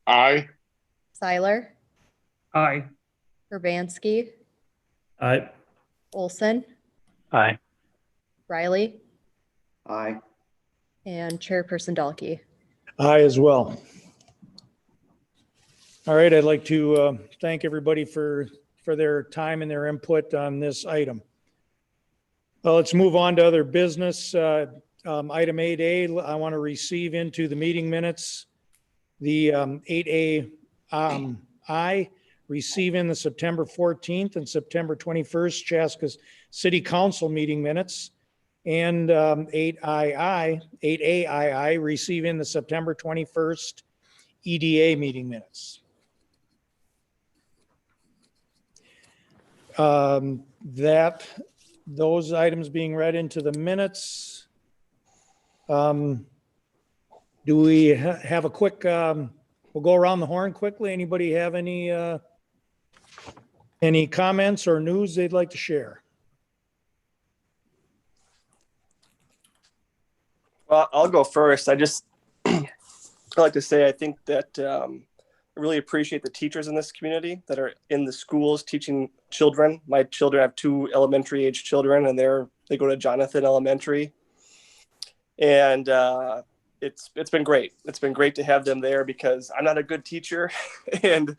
Aye. Seiler? Aye. Urbanski? Aye. Olson? Aye. Riley? Aye. And Chairperson Dalkey. Aye as well. All right, I'd like to thank everybody for their time and their input on this item. Let's move on to other business. Item 8A, I want to receive into the meeting minutes the 8A I receive in the September 14th and September 21st Chaska City Council meeting minutes, and 8A II receive in the September 21st EDA meeting minutes. Those items being read into the minutes. Do we have a quick, we'll go around the horn quickly. Anybody have any comments or news they'd like to share? Well, I'll go first. I'd like to say I think that I really appreciate the teachers in this community that are in the schools teaching children. My children have 2 elementary age children, and they go to Jonathan Elementary, and it's been great. It's been great to have them there because I'm not a good teacher, and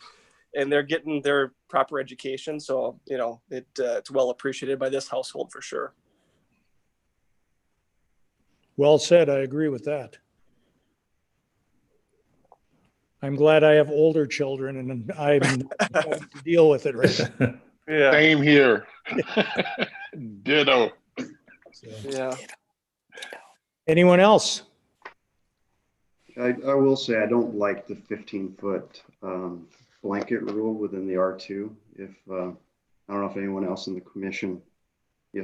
they're getting their proper education. So it's well appreciated by this household for sure. Well said. I agree with that. I'm glad I have older children and I'm having to deal with it right now. Yeah. Same here. Ditto. Yeah. Anyone else? I will say I don't like the 15-foot blanket rule within the R2. If I don't know if anyone else in the commission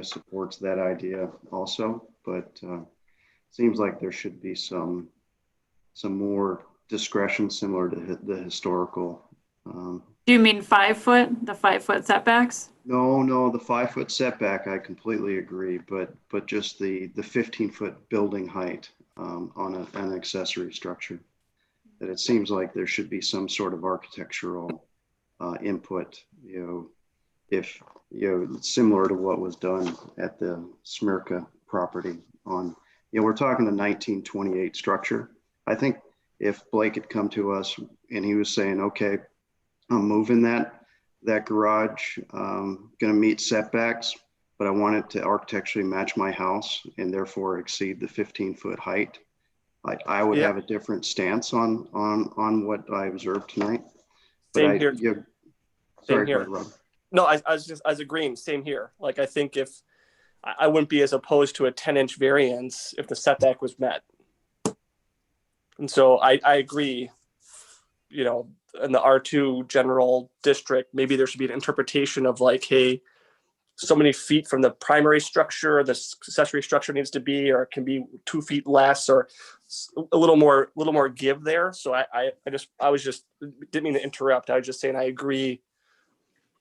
supports that idea also, but seems like there should be some more discretion similar to the historical. Do you mean 5 foot, the 5 foot setbacks? No, the 5 foot setback, I completely agree, but just the 15-foot building height on an accessory structure. That it seems like there should be some sort of architectural input, if similar to what was done at the Smirka property on, we're talking a 1928 structure. I think if Blake had come to us and he was saying, okay, I'm moving that garage, going to meet setbacks, but I want it to architecturally match my house and therefore exceed the 15-foot height, I would have a different stance on what I observed tonight. Same here. Sorry, Same here. Rob. No, I was agreeing. Same here. Like, I think if I wouldn't be as opposed to a 10-inch variance if the setback was met. And so I agree, in the R2 general district, maybe there should be an interpretation of like, hey, so many feet from the primary structure, the accessory structure needs to be, or it can be 2 feet less, or a little more give there. So I was just didn't mean to interrupt. I was just saying I agree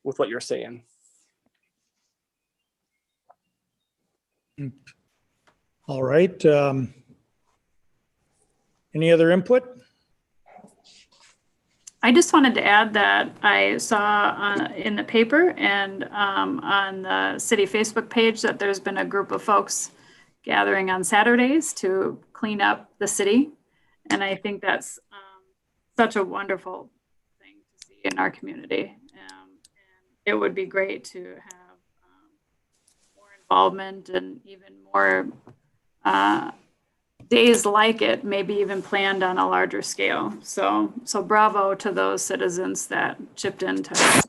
with what you're saying. All right. Any other input? I just wanted to add that I saw in the paper and on the city Facebook page that there's been a group of folks gathering on Saturdays to clean up the city. And I think that's such a wonderful thing to see in our community. And it would be great to have more involvement and even more days like it, maybe even planned on a larger scale. So bravo to those citizens that chipped into it.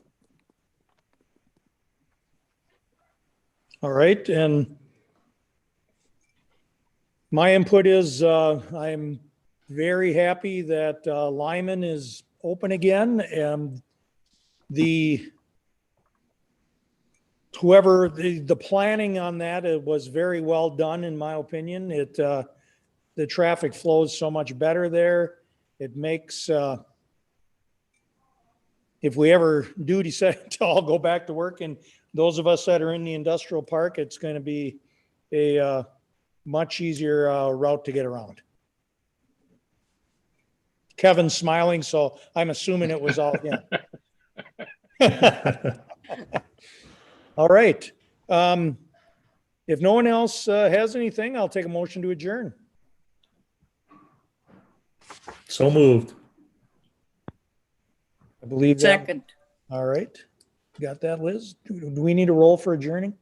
All right. And my input is I'm very happy that Lyman is open again, and the planning on that, it was very well done in my opinion. The traffic flows so much better there. It makes, if we ever do decide to all go back to work, and those of us that are in the industrial park, it's going to be a much easier route to get around. Kevin's smiling, so I'm assuming it was all him. All right. If no one else has anything, I'll take a motion to adjourn. So moved. I believe that. Second. All right. Got that, Liz? Do we need a roll for adjourning?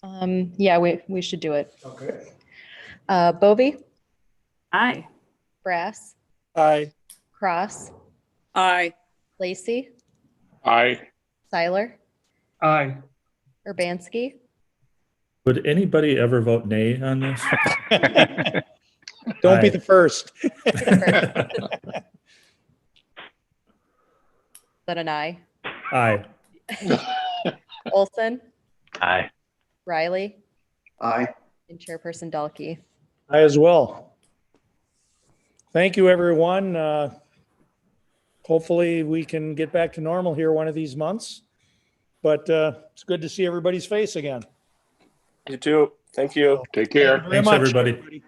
Yeah, we should do it. Okay. Bovee? Aye. Brass? Aye. Cross? Aye. Lacey? Aye. Seiler? Aye. Urbanski? Would anybody ever vote nay on this? Don't be the first. that an aye? Aye. Olson, Aye. Riley, Aye. and Chairperson Dalkey. I as well. Thank you, everyone. Hopefully we can get back to normal here one of these months, but it's good to see everybody's face again. You too. Thank you. Take care. Thank you very Thanks, much, everybody.